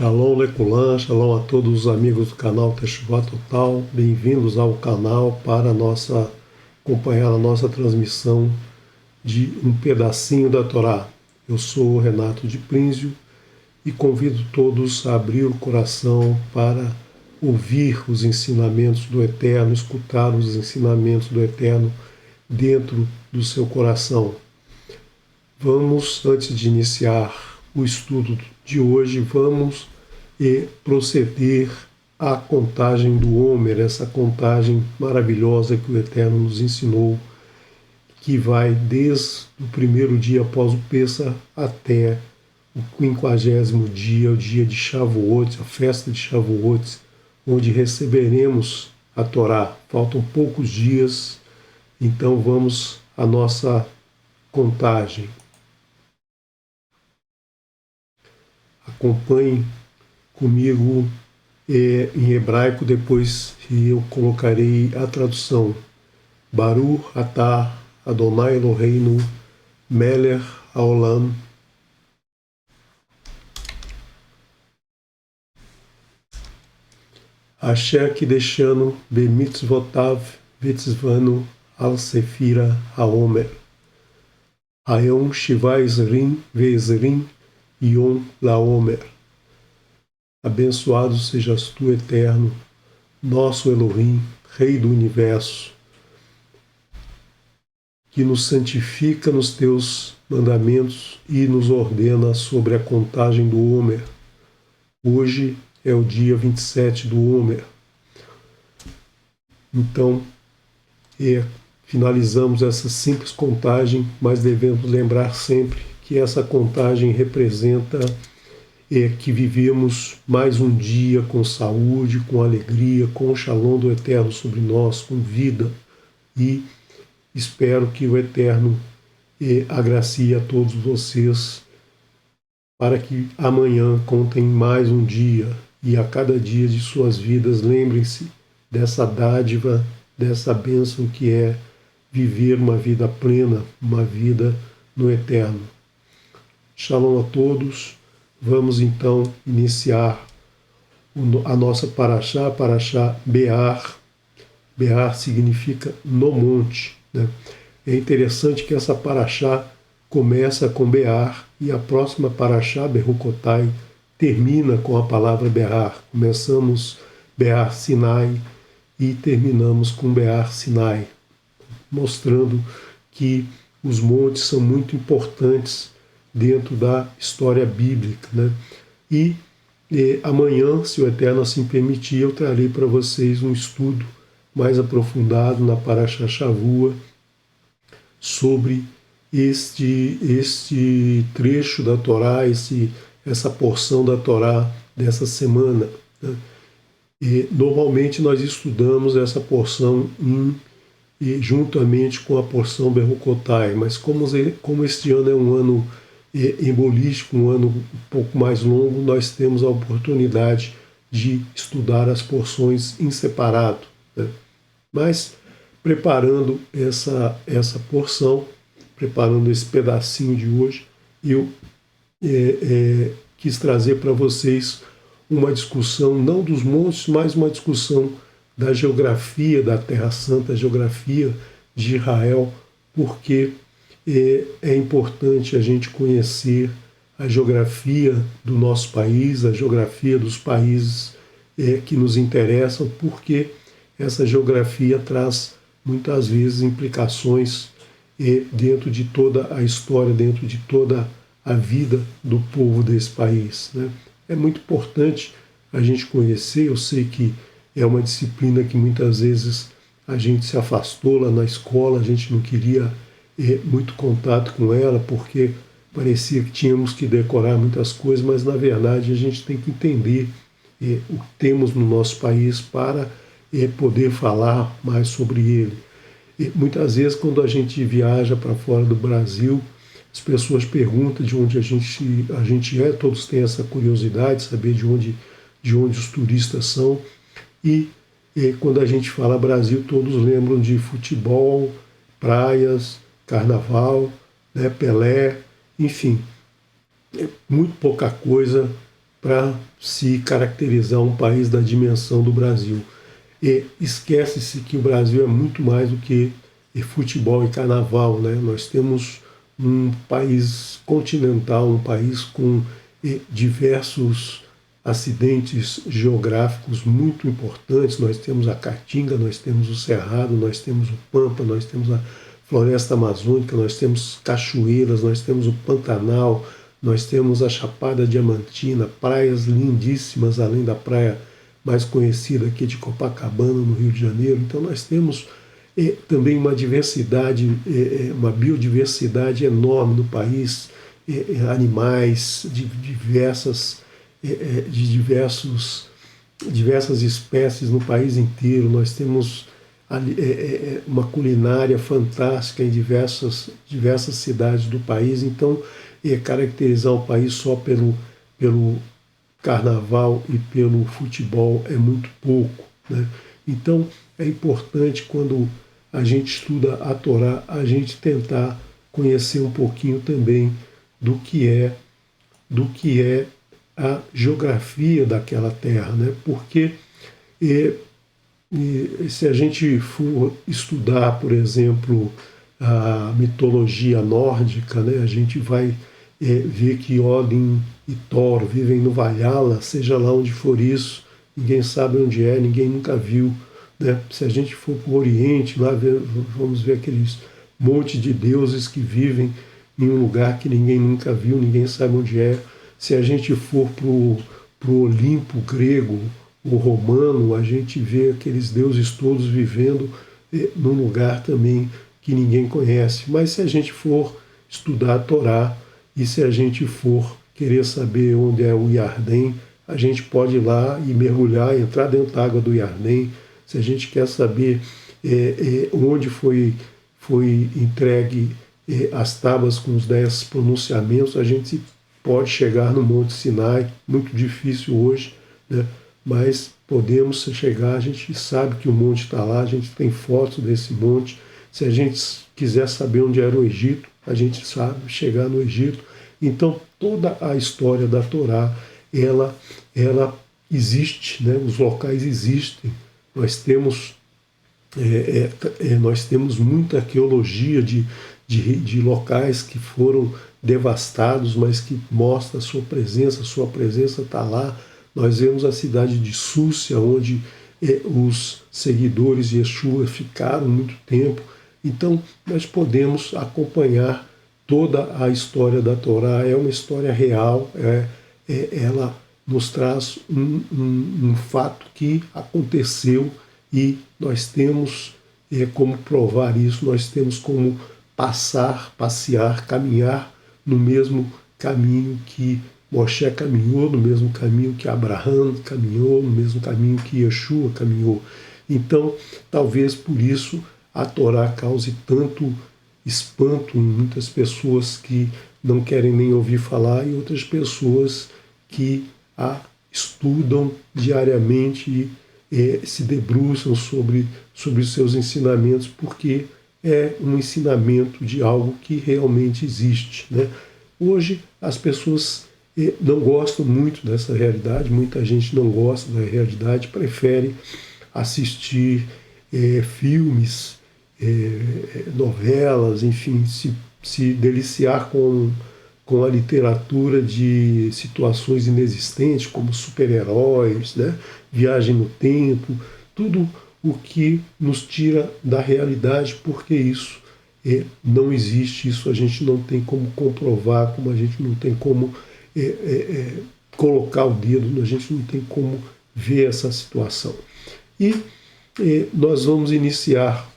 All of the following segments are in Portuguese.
Shalom Leculan, shalom a todos os amigos do canal Teshuvah Total, bem-vindos ao canal para acompanhar a nossa transmissão de um pedacinho da Torá. Eu sou o Renato de Prínzio e convido todos a abrir o coração para ouvir os ensinamentos do Eterno, escutar os ensinamentos do Eterno dentro do seu coração. Vamos, antes de iniciar o estudo de hoje, vamos proceder à contagem do Homer, essa contagem maravilhosa que o Eterno nos ensinou, que vai desde o primeiro dia após o Pêssar até o 50º dia, o dia de Shavuot, a festa de Shavuot, onde receberemos a Torá. Faltam poucos dias, então vamos à nossa contagem. Acompanhe comigo em hebraico, depois eu colocarei a tradução. Baruch atah Adonai Eloheinu melech haolam asher kideshanu bemitzvotav v'tzivanu al sefira haomer hayom shiva ezrim ve'ezrim Yom Laomer. Abençoado sejas tu, Eterno, nosso Elohim, Rei do Universo, que nos santifica nos teus mandamentos e nos ordena sobre a contagem do Homer. Hoje é o dia 27 do Homer. Então, finalizamos essa simples contagem, mas devemos lembrar sempre que essa contagem representa que vivemos mais um dia com saúde, com alegria, com o shalom do Eterno sobre nós, com vida. E espero que o Eterno agracie a todos vocês para que amanhã contem mais um dia e a cada dia de suas vidas lembrem-se dessa dádiva, dessa bênção que é viver uma vida plena, uma vida no Eterno. Shalom a todos. Vamos então iniciar a nossa paraxá, paraxá Be'ar. Be'ar significa no monte, né? É interessante que essa paraxá começa com Be'ar e a próxima paraxá, Berucotai, termina com a palavra Be'ar. Começamos Be'ar Sinai e terminamos com Be'ar Sinai, mostrando que os montes são muito importantes dentro da história bíblica, né? E amanhã, se o Eterno assim permitir, eu trarei para vocês um estudo mais aprofundado na Parashá Shavua sobre este trecho da Torá, essa porção da Torá dessa semana, né? E normalmente nós estudamos essa porção juntamente com a porção Berucotai, mas como este ano é um ano embolístico, um ano um pouco mais longo, nós temos a oportunidade de estudar as porções em separado, né? Mas preparando essa porção, preparando esse pedacinho de hoje, eu quis trazer para vocês uma discussão, não dos montes, mas uma discussão da geografia da Terra Santa, a geografia de Israel, porque é importante a gente conhecer a geografia do nosso país, a geografia dos países que nos interessam, porque essa geografia traz muitas vezes implicações dentro de toda a história, dentro de toda a vida do povo desse país, né? É muito importante a gente conhecer. Eu sei que é uma disciplina que muitas vezes a gente se afastou lá na escola, a gente não queria muito contato com ela, porque parecia que tínhamos que decorar muitas coisas, mas na verdade a gente tem que entender o que temos no nosso país para poder falar mais sobre ele. Muitas vezes quando a gente viaja para fora do Brasil, as pessoas perguntam de onde a gente é, todos têm essa curiosidade, saber de onde os turistas são, e quando a gente fala Brasil, todos lembram de futebol, praias, carnaval, né, Pelé, enfim, muito pouca coisa para se caracterizar um país da dimensão do Brasil. E esquece-se que o Brasil é muito mais do que futebol e carnaval, né? Nós temos um país continental, um país com diversos acidentes geográficos muito importantes. Nós temos a Caatinga, nós temos o Cerrado, nós temos o Pampa, nós temos a Floresta Amazônica, nós temos cachoeiras, nós temos o Pantanal, nós temos a Chapada Diamantina, praias lindíssimas, além da praia mais conhecida aqui de Copacabana, no Rio de Janeiro. Então nós temos também uma diversidade, uma biodiversidade enorme no país, animais de diversas espécies no país inteiro. Nós temos uma culinária fantástica em diversas cidades do país. Então, caracterizar o país só pelo carnaval e pelo futebol é muito pouco, né? Então, é importante, quando a gente estuda a Torá, a gente tentar conhecer um pouquinho também do que é a geografia daquela terra, né? Porque se a gente for estudar, por exemplo, a mitologia nórdica, né, a gente vai ver que Odin e Thor vivem no Valhalla, seja lá onde for isso, ninguém sabe onde é, ninguém nunca viu, né? Se a gente for para o Oriente, lá vamos ver aqueles monte de deuses que vivem em um lugar que ninguém nunca viu, ninguém sabe onde é. Se a gente for para o Olimpo grego ou romano, a gente vê aqueles deuses todos vivendo num lugar também que ninguém conhece. Mas se a gente for estudar a Torá e se a gente for querer saber onde é o Iardém, a gente pode ir lá e mergulhar, entrar dentro da água do Iardém. Se a gente quer saber onde foi entregue as tábuas com os 10 pronunciamentos, a gente pode chegar no Monte Sinai, muito difícil hoje, né? Mas podemos chegar, a gente sabe que o monte está lá, a gente tem fotos desse monte. Se a gente quiser saber onde era o Egito, a gente sabe chegar no Egito. Então, toda a história da Torá, ela existe, né? Os locais existem. Nós temos muita arqueologia de locais que foram devastados, mas que mostra a sua presença está lá. Nós vemos a cidade de Súcia, onde os seguidores de Yeshua ficaram muito tempo. Então, nós podemos acompanhar toda a história da Torá. É uma história real, ela nos traz um fato que aconteceu e nós temos como provar isso, nós temos como passear, caminhar no mesmo caminho que Moshe caminhou, no mesmo caminho que Abraão caminhou, no mesmo caminho que Yeshua caminhou. Então, talvez por isso a Torá cause tanto espanto em muitas pessoas que não querem nem ouvir falar e outras pessoas que a estudam diariamente e se debruçam sobre os seus ensinamentos, porque é um ensinamento de algo que realmente existe, né? Hoje as pessoas não gostam muito dessa realidade, muita gente não gosta da realidade, prefere assistir filmes, novelas, enfim, se deliciar com a literatura de situações inexistentes, como super-heróis, né? Viagem no tempo, tudo o que nos tira da realidade, porque isso não existe, isso a gente não tem como comprovar, como a gente não tem como colocar o dedo, a gente não tem como ver essa situação. E nós vamos iniciar,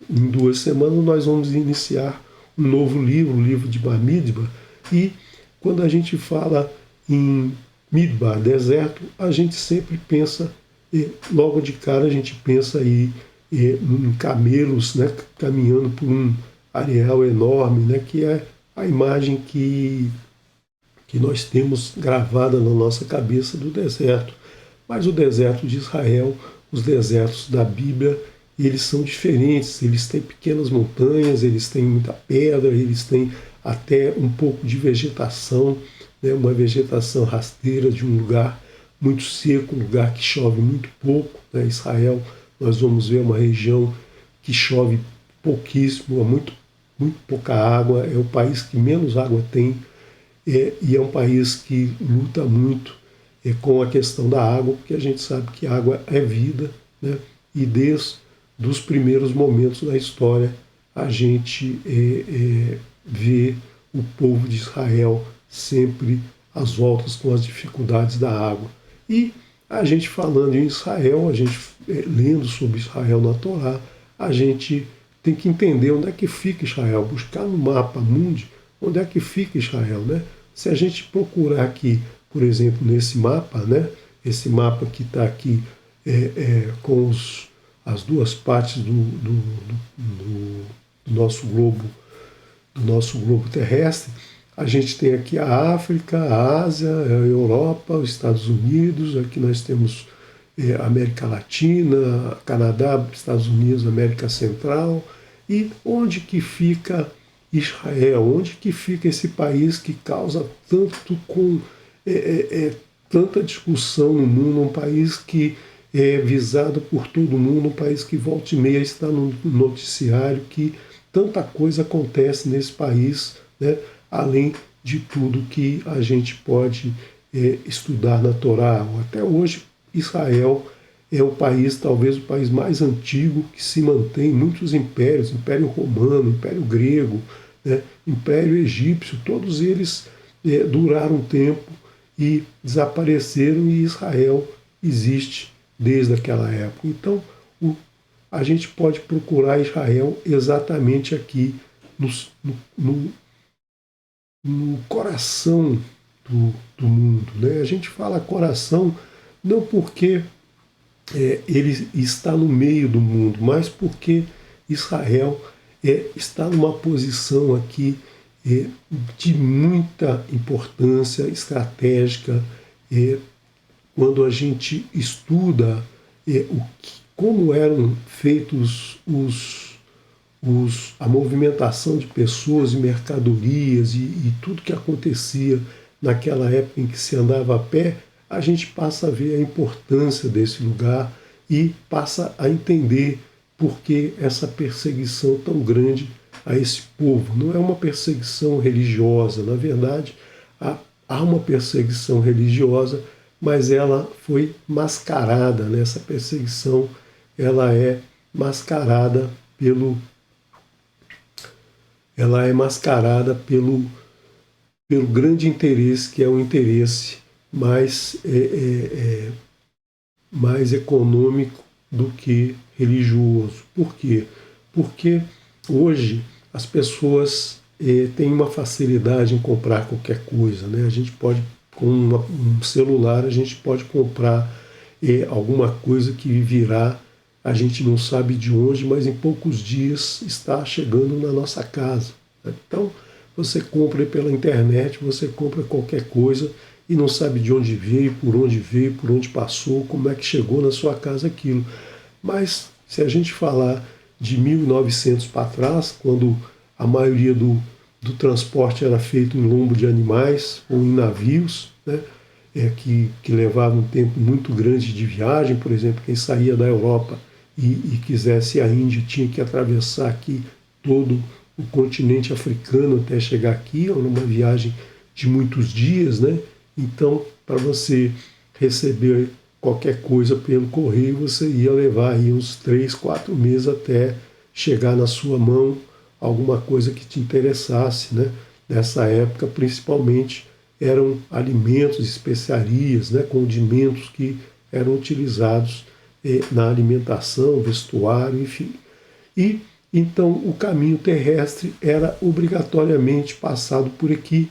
em 2 semanas, nós vamos iniciar um novo livro, o livro de Bamidbar, e quando a gente fala em Midbar, deserto, a gente sempre pensa, logo de cara a gente pensa em camelos, né, caminhando por um areal enorme, né, que é a imagem que nós temos gravada na nossa cabeça do deserto. Mas o deserto de Israel, os desertos da Bíblia, eles são diferentes, eles têm pequenas montanhas, eles têm muita pedra, eles têm até um pouco de vegetação, né, uma vegetação rasteira de um lugar muito seco, um lugar que chove muito pouco. Né? Israel, nós vamos ver uma região que chove pouquíssimo, muito pouca água, é o país que menos água tem, e é um país que luta muito com a questão da água, porque a gente sabe que água é vida, né? E desde os primeiros momentos da história a gente vê o povo de Israel sempre às voltas com as dificuldades da água. E a gente falando em Israel, a gente lendo sobre Israel na Torá, a gente tem que entender onde é que fica Israel, buscar no mapa mundi onde é que fica Israel, né? Se a gente procurar aqui, por exemplo, nesse mapa, né? Esse mapa que está aqui com as duas partes do nosso globo terrestre, a gente tem aqui a África, a Ásia, a Europa, os Estados Unidos, aqui nós temos a América Latina, Canadá, Estados Unidos, América Central. E onde que fica Israel? Onde que fica esse país que causa tanta discussão no mundo, um país que é visado por todo mundo, um país que volta e meia está no noticiário, que tanta coisa acontece nesse país, né? Além de tudo que a gente pode estudar na Torá. Até hoje, Israel é o país, talvez o país mais antigo que se mantém, muitos impérios, Império Romano, Império Grego, né, Império Egípcio, todos eles duraram um tempo e desapareceram, e Israel existe desde aquela época. Então, a gente pode procurar Israel exatamente aqui no coração do mundo. Né? A gente fala coração não porque ele está no meio do mundo, mas porque Israel está numa posição aqui de muita importância estratégica. Quando a gente estuda como eram feitos a movimentação de pessoas e mercadorias e tudo que acontecia naquela época em que se andava a pé, a gente passa a ver a importância desse lugar e passa a entender por que essa perseguição tão grande a esse povo. Não é uma perseguição religiosa, na verdade, há uma perseguição religiosa, mas ela foi mascarada, né? Essa perseguição ela é mascarada pelo grande interesse, que é o interesse mais econômico do que religioso. Por quê? Porque hoje as pessoas têm uma facilidade em comprar qualquer coisa. Né? A gente pode, com um celular, a gente pode comprar alguma coisa que virá, a gente não sabe de onde, mas em poucos dias está chegando na nossa casa. Né? Então, você compra pela internet, você compra qualquer coisa e não sabe de onde veio, por onde passou, como é que chegou na sua casa aquilo. Mas se a gente falar de 1900 para trás, quando a maioria do transporte era feito em lombo de animais ou em navios, né, que levavam um tempo muito grande de viagem, por exemplo, quem saía da Europa e quisesse ir à Índia tinha que atravessar aqui todo o continente africano até chegar aqui, era uma viagem de muitos dias, né? Então, para você receber qualquer coisa pelo correio, você ia levar aí uns 3, 4 meses até chegar na sua mão alguma coisa que te interessasse, né? Nessa época, principalmente, eram alimentos, especiarias, né? Condimentos que eram utilizados na alimentação, vestuário, enfim. E então o caminho terrestre era obrigatoriamente passado por aqui.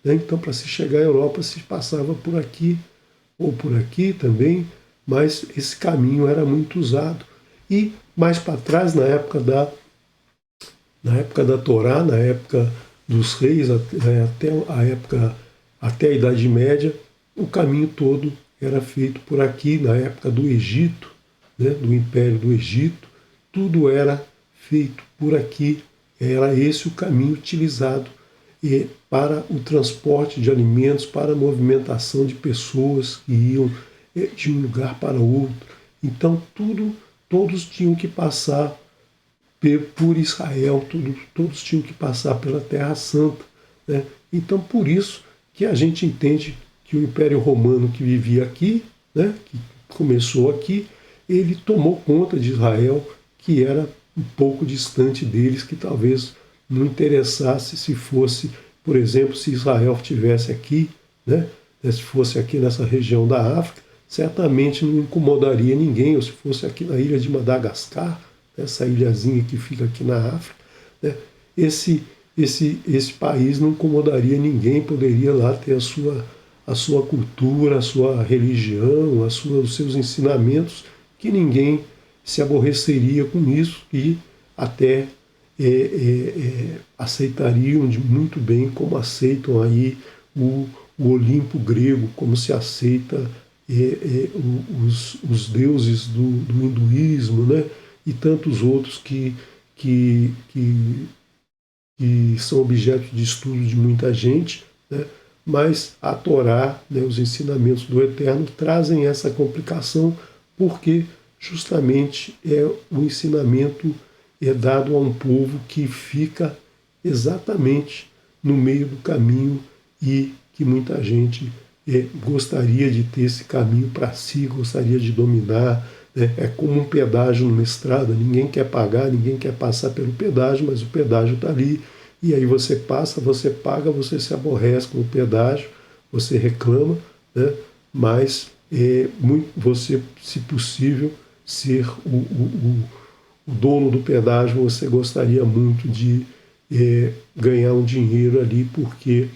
Né? Então, para se chegar à Europa, se passava por aqui ou por aqui também, mas esse caminho era muito usado. E mais para trás, na época da Torá, na época dos reis, até a Idade Média, o caminho todo era feito por aqui, na época do Egito, né, do Império do Egito, tudo era feito por aqui, era esse o caminho utilizado para o transporte de alimentos, para a movimentação de pessoas que iam de um lugar para outro. Então todos tinham que passar por Israel, todos tinham que passar pela Terra Santa, né? Então por isso que a gente entende que o Império Romano que vivia aqui, né, que começou aqui, ele tomou conta de Israel, que era um pouco distante deles, que talvez não interessasse se fosse, por exemplo, se Israel estivesse aqui, né, se fosse aqui nessa região da África, certamente não incomodaria ninguém, ou se fosse aqui na ilha de Madagascar, essa ilhazinha que fica aqui na África, né, esse país não incomodaria ninguém, poderia lá ter a sua cultura, a sua religião, os seus ensinamentos, que ninguém se aborreceria com isso e até aceitariam muito bem, como aceitam aí o Olimpo grego, como se aceita os deuses do hinduísmo, né? E tantos outros que são objeto de estudo de muita gente, né? Mas a Torá, né, os ensinamentos do Eterno, trazem essa complicação, porque justamente o ensinamento é dado a um povo que fica exatamente no meio do caminho e que muita gente gostaria de ter esse caminho para si, gostaria de dominar, né? É como um pedágio numa estrada, ninguém quer pagar, ninguém quer passar pelo pedágio, mas o pedágio está ali, e aí você passa, você paga, você se aborrece com o pedágio, você reclama, né? Mas você, se possível, ser o dono do pedágio, você gostaria muito de ganhar um dinheiro ali, porque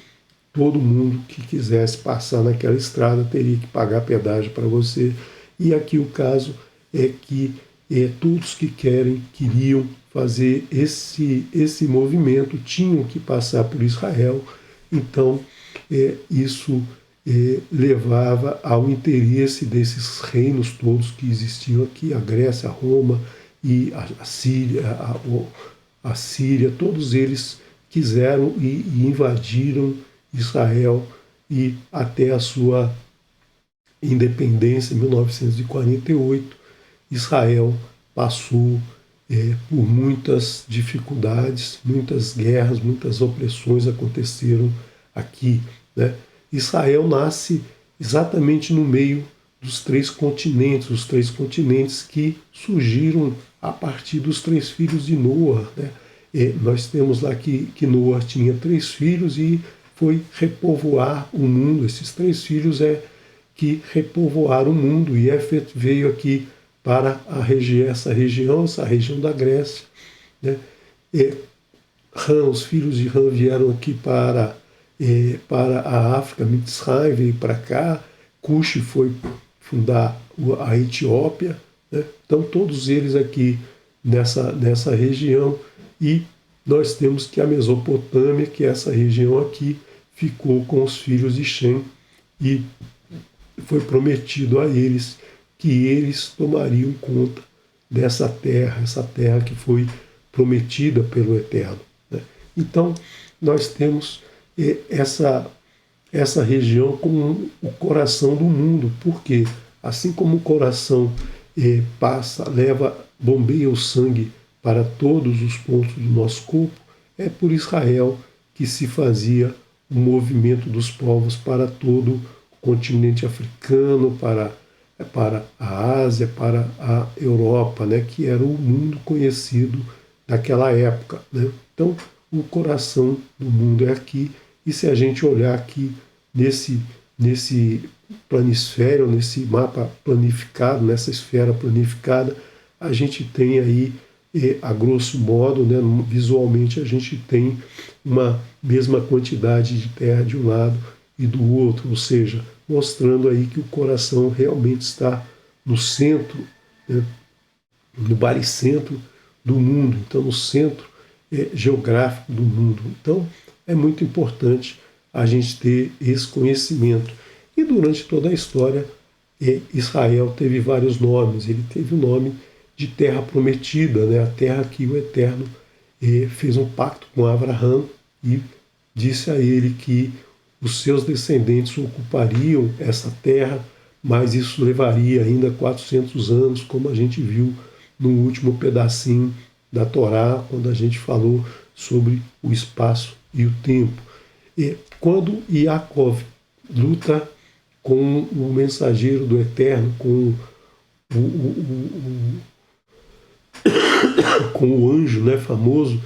todo mundo que quisesse passar naquela estrada teria que pagar pedágio para você. E aqui o caso é que todos que queriam fazer esse movimento tinham que passar por Israel. Então isso levava ao interesse desses reinos todos que existiam aqui, a Grécia, a Roma e a Síria, todos eles quiseram e invadiram Israel, e até a sua independência em 1948, Israel passou por muitas dificuldades, muitas guerras, muitas opressões aconteceram aqui, né? Israel nasce exatamente no meio dos três continentes, os três continentes que surgiram a partir dos três filhos de Noa, né? Nós temos lá que Noa tinha 3 filhos e foi repovoar o mundo. Esses 3 filhos que repovoaram o mundo, e Éfet veio aqui para essa região da Grécia, né? Os filhos de Ram vieram aqui para a África, Mitzrayim veio para cá, Cuxi foi fundar a Etiópia, né? Então todos eles aqui nessa região, e nós temos que a Mesopotâmia, que é essa região aqui, ficou com os filhos de Shem, e foi prometido a eles que eles tomariam conta dessa terra, essa terra que foi prometida pelo Eterno, né? Então nós temos essa região como o coração do mundo, porque assim como o coração bombeia o sangue para todos os pontos do nosso corpo, é por Israel que se fazia o movimento dos povos para todo o continente africano, para a Ásia, para a Europa, né, que era o mundo conhecido naquela época, né? Então, o coração do mundo é aqui, e se a gente olhar aqui nesse planisfério, nesse mapa planificado, nessa esfera planificada, a gente tem aí, a grosso modo, né, visualmente, a gente tem uma mesma quantidade de terra de um lado e do outro, ou seja, mostrando aí que o coração realmente está no centro, né, no baricentro do mundo, então no centro geográfico do mundo. Então é muito importante a gente ter esse conhecimento. E durante toda a história, Israel teve vários nomes. Ele teve o nome de Terra Prometida, né? A terra que o Eterno fez um pacto com Abraão, e disse a ele que os seus descendentes ocupariam essa terra, mas isso levaria ainda 400 anos, como a gente viu no último pedacinho da Torá, quando a gente falou sobre o espaço e o tempo. E quando Yaakov luta com o mensageiro do Eterno, com o anjo, né, famoso,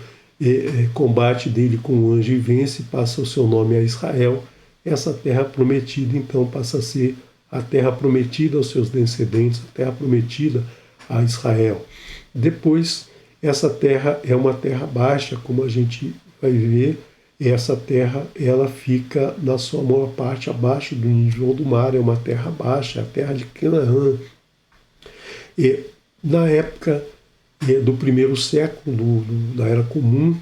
combate dele com o anjo e vence, passa o seu nome a Israel. Essa terra prometida, então, passa a ser a terra prometida aos seus descendentes, a terra prometida a Israel. Depois, essa terra é uma terra baixa, como a gente vai ver. Essa terra, ela fica na sua maior parte abaixo do nível do mar, é uma terra baixa, é a terra de Canaã. E na época do primeiro século da Era Comum,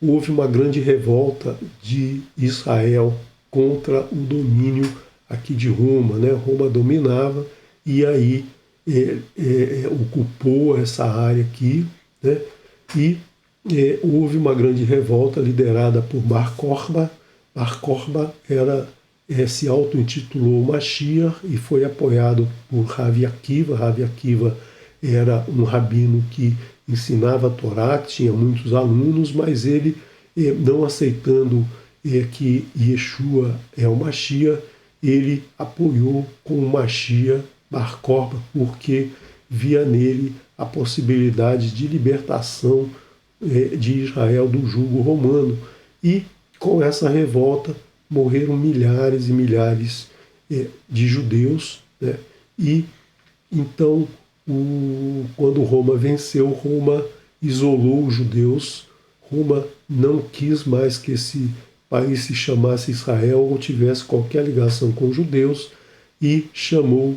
houve uma grande revolta de Israel contra o domínio aqui de Roma, né? Roma dominava e aí ocupou essa área aqui, né? E houve uma grande revolta liderada por Bar Kokhba. Bar Kokhba se auto-intitulou Mashiach e foi apoiado por Ravi Akiva. Ravi Akiva era um rabino que ensinava a Torá, que tinha muitos alunos, mas ele, não aceitando que Yeshua é o Mashiach, ele apoiou com o Mashiach Bar Kokhba, porque via nele a possibilidade de libertação de Israel do jugo romano. E com essa revolta morreram milhares e milhares de judeus, né? E então, quando Roma venceu, Roma isolou os judeus. Roma não quis mais que esse país se chamasse Israel ou tivesse qualquer ligação com os judeus e chamou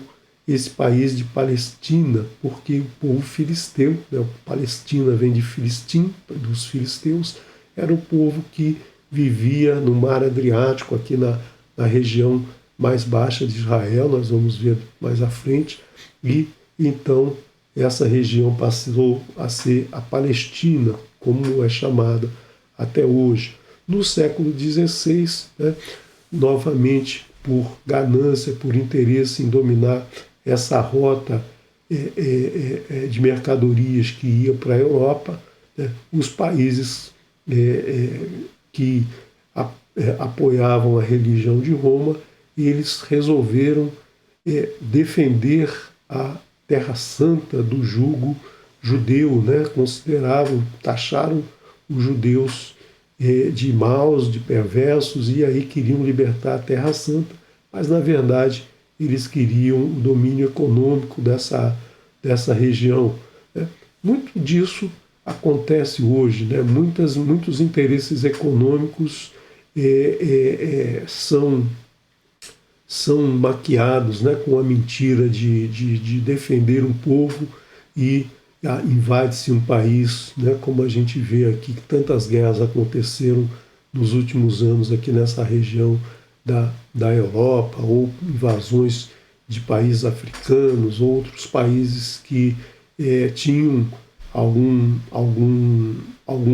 esse país de Palestina, porque o povo filisteu, né, Palestina vem de Filistim, dos filisteus, era um povo que vivia no mar Adriático, aqui na região mais baixa de Israel, nós vamos ver mais à frente, e então essa região passou a ser a Palestina, como é chamada até hoje. No século XVI, né, novamente por ganância, por interesse em dominar essa rota de mercadorias que ia para a Europa, né, os países que apoiavam a religião de Roma, eles resolveram defender a Terra Santa do jugo judeu, né? Taxaram os judeus de maus, de perversos, e aí queriam libertar a Terra Santa, mas na verdade eles queriam o domínio econômico dessa região, né? Muito disso acontece hoje, né? Muitos interesses econômicos são maquiados, né, com a mentira de defender um povo e invade-se um país, né, como a gente vê aqui, que tantas guerras aconteceram nos últimos anos aqui nessa região da Europa, ou invasões de países africanos, outros países que tinham algum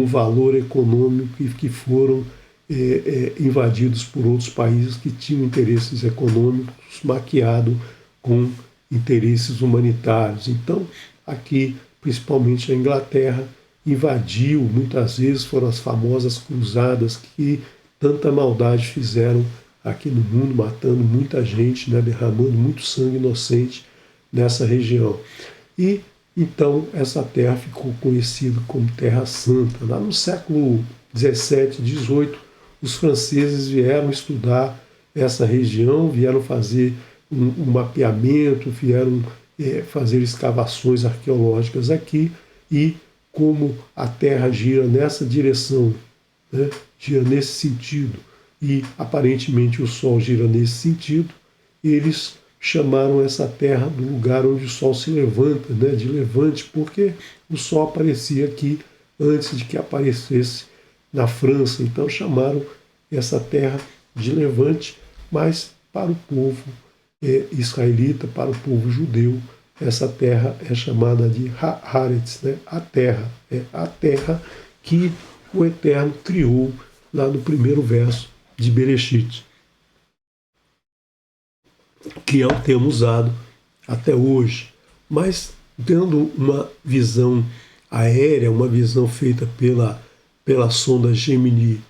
valor econômico e que foram invadidos por outros países que tinham interesses econômicos maquiado com interesses humanitários. Então, aqui, principalmente a Inglaterra, invadiu, muitas vezes foram as famosas cruzadas que tanta maldade fizeram aqui no mundo, matando muita gente, né, derramando muito sangue inocente nessa região. E então essa terra ficou conhecida como Terra Santa. Lá no século 17, 18, os franceses vieram estudar essa região, vieram fazer um mapeamento, vieram fazer escavações arqueológicas aqui, e como a Terra gira nessa direção, né, gira nesse sentido, e aparentemente o Sol gira nesse sentido, eles chamaram essa terra do lugar onde o Sol se levanta, né, de Levante, porque o Sol aparecia aqui antes de que aparecesse na França. Então chamaram essa terra de Levante, mas para o povo israelita, para o povo judeu, essa terra é chamada de Haaretz, né, a terra que o Eterno criou lá no primeiro verso de Bereshit, que é o termo usado até hoje, mas dando uma visão aérea, uma visão feita pela sonda Gemini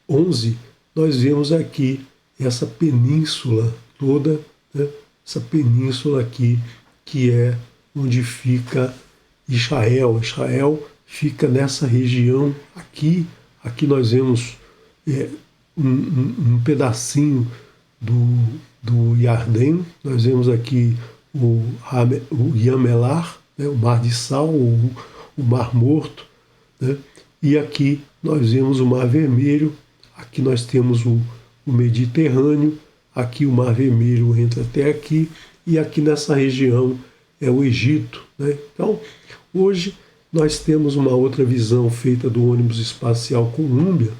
11, nós vemos aqui essa península toda, né? Essa península aqui, que é onde fica Israel. Israel fica nessa região aqui. Aqui nós vemos um pedacinho do Iardém, nós vemos aqui o Yamelar, né, o Mar de Sal, o Mar Morto, né, e aqui nós vemos o Mar Vermelho, aqui nós temos o Mediterrâneo, aqui o Mar Vermelho entra até aqui, e aqui nessa região é o Egito, né? Então, hoje nós temos uma outra visão feita do ônibus espacial Columbia,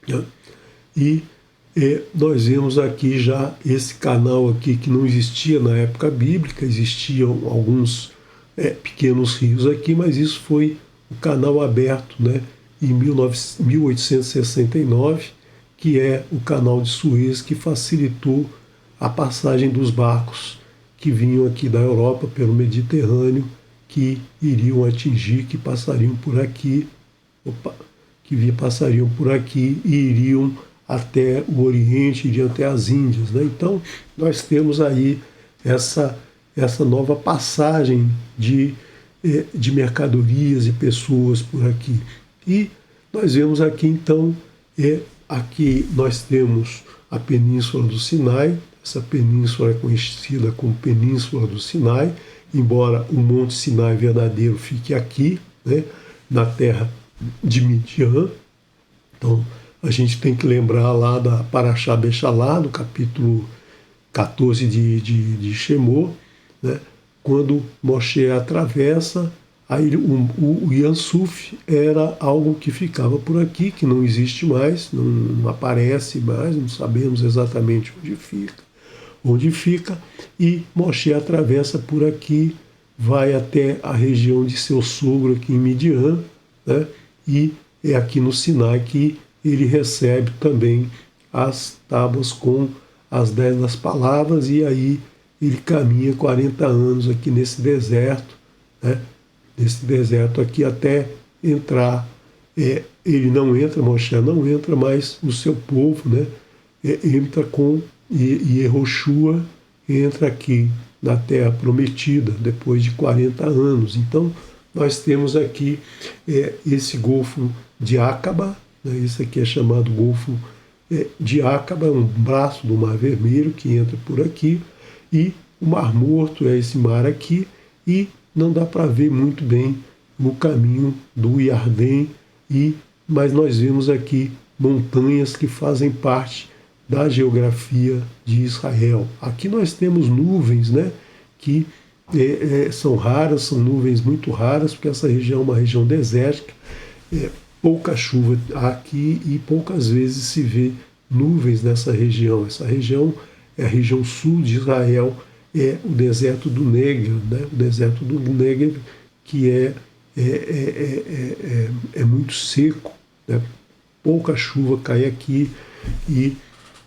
né? E nós vemos aqui já esse canal aqui que não existia na época bíblica, existiam alguns pequenos rios aqui, mas isso foi o canal aberto, né, em 1869, que é o canal de Suez, que facilitou a passagem dos barcos que vinham aqui da Europa pelo Mediterrâneo, que iriam atingir, que passariam por aqui, passariam por aqui e iriam até o Oriente, iriam até as Índias, né? Então, nós temos aí essa nova passagem de mercadorias e pessoas por aqui. E nós vemos aqui, então, aqui nós temos a Península do Sinai. Essa península é conhecida como Península do Sinai, embora o Monte Sinai verdadeiro fique aqui, né, na terra de Midian. Então, a gente tem que lembrar lá da Parashá Bechalá, no capítulo 14 de Shemot, né, quando Moshe atravessa, aí o Yansuf era algo que ficava por aqui, que não existe mais, não aparece mais, não sabemos exatamente onde fica, e Moshe atravessa por aqui, vai até a região de seu sogro aqui em Midian, né, e é aqui no Sinai que ele recebe também as tábuas com as 10 das palavras, e aí ele caminha 40 anos aqui nesse deserto, né? Nesse deserto aqui até entrar, ele não entra, Moshe não entra, mas o seu povo, né, entra com Yehoshua, entra aqui na Terra Prometida, depois de 40 anos. Então, nós temos aqui esse Golfo de Acaba, né, esse aqui é chamado Golfo de Acaba, um braço do Mar Vermelho que entra por aqui, e o Mar Morto é esse mar aqui, e não dá para ver muito bem o caminho do Iardém, mas nós vemos aqui montanhas que fazem parte da geografia de Israel. Aqui nós temos nuvens, né, que são raras, são nuvens muito raras, porque essa região é uma região desértica, pouca chuva aqui e poucas vezes se vê nuvens nessa região. Essa região é a região sul de Israel, é o deserto do Negev, né? O deserto do Negev, que é muito seco, né? Pouca chuva cai aqui e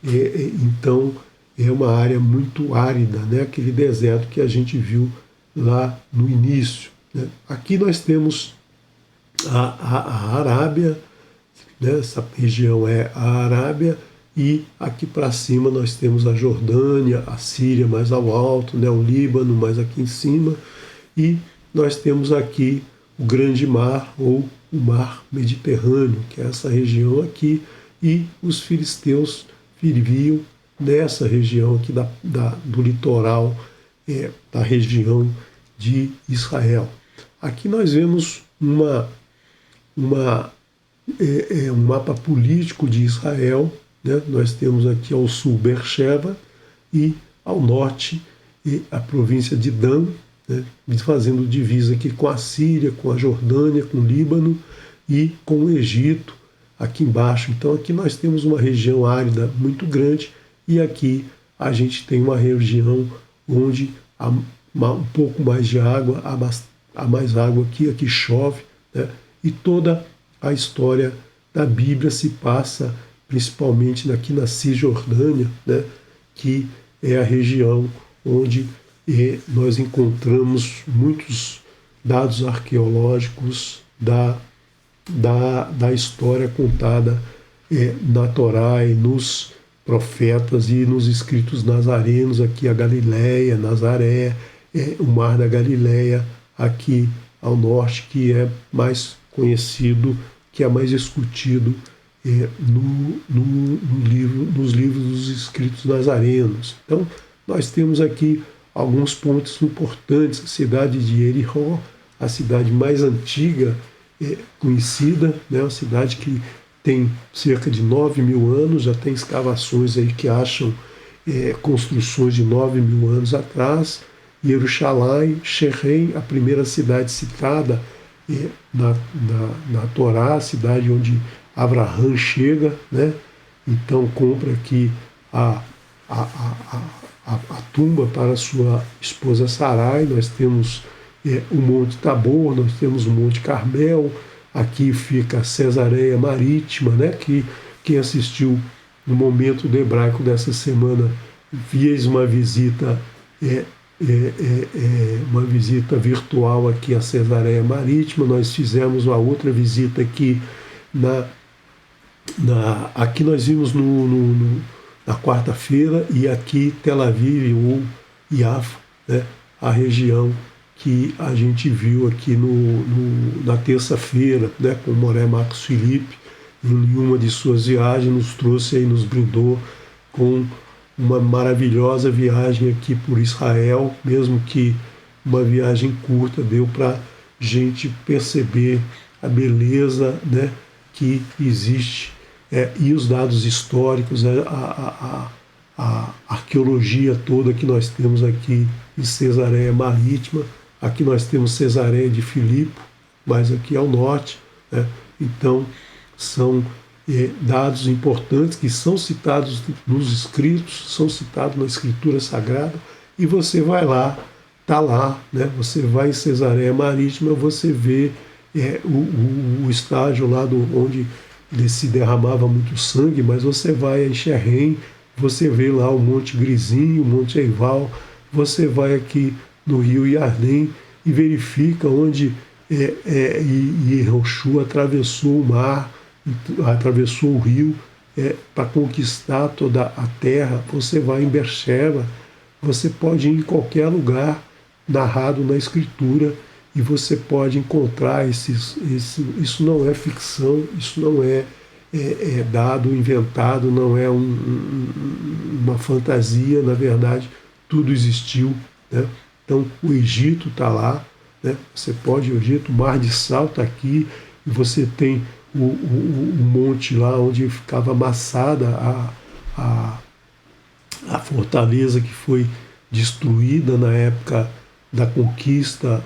então é uma área muito árida, né? Aquele deserto que a gente viu lá no início, né? Aqui nós temos a Arábia, né? Essa região é a Arábia, e aqui para cima nós temos a Jordânia, a Síria mais ao alto, né? O Líbano mais aqui em cima, e nós temos aqui o Grande Mar, ou o Mar Mediterrâneo, que é essa região aqui, e os filisteus viviam nessa região aqui do litoral da região de Israel. Aqui nós vemos um mapa político de Israel, né? Nós temos aqui ao sul Beersheba e ao norte a província de Dan, né? Fazendo divisa aqui com a Síria, com a Jordânia, com o Líbano e com o Egito aqui embaixo. Então aqui nós temos uma região árida muito grande, e aqui a gente tem uma região onde há um pouco mais de água, há mais água aqui chove, né? E toda a história da Bíblia se passa principalmente aqui na Cisjordânia, né, que é a região onde nós encontramos muitos dados arqueológicos da história contada na Torá e nos profetas e nos escritos nazarenos, aqui a Galileia, Nazaré, o Mar da Galileia, aqui ao norte, que é mais conhecido, que é mais discutido nos livros dos escritos nazarenos. Então, nós temos aqui alguns pontos importantes. A cidade de Jericó, a cidade mais antiga conhecida, né? Uma cidade que tem cerca de 9.000 anos, já tem escavações aí que acham construções de 9.000 anos atrás. Jerusalém, Shechem, a primeira cidade citada na Torá, a cidade onde Abraão chega, né? Então compra aqui a tumba para sua esposa Sarai. Nós temos o Monte Tabor, nós temos o Monte Carmel, aqui fica a Cesareia Marítima, né? Que quem assistiu no momento do hebraico dessa semana fez uma visita uma visita virtual aqui à Cesareia Marítima. Nós fizemos uma outra visita aqui aqui nós vimos na quarta-feira, e aqui Tel Aviv ou Yafa, né, a região que a gente viu aqui na terça-feira, né, com o Moré Marcos Felipe, em uma de suas viagens, nos trouxe e nos brindou com uma maravilhosa viagem aqui por Israel, mesmo que uma viagem curta, deu para gente perceber a beleza, né, que existe, e os dados históricos, a arqueologia toda que nós temos aqui em Cesareia Marítima. Aqui nós temos Cesareia de Filipe, mais aqui ao norte, né? Então são dados importantes que são citados nos escritos, são citados na Escritura Sagrada, e você vai lá, está lá, né? Você vai em Cesareia Marítima, você vê o estágio lá onde se derramava muito sangue, mas você vai em Shechem, você vê lá o Monte Grizinho, o Monte Eival, você vai aqui no rio Iardém e verifica onde Yehoshua atravessou o mar, atravessou o rio para conquistar toda a terra. Você vai em Beersheba, você pode ir em qualquer lugar narrado na Escritura e você pode encontrar isso não é ficção, isso não é dado, inventado, não é uma fantasia, na verdade tudo existiu, né? Então o Egito está lá, né? Você pode ir ao Egito, o Mar de Sal está aqui, e você tem o monte lá onde ficava amassada a fortaleza que foi destruída na época da conquista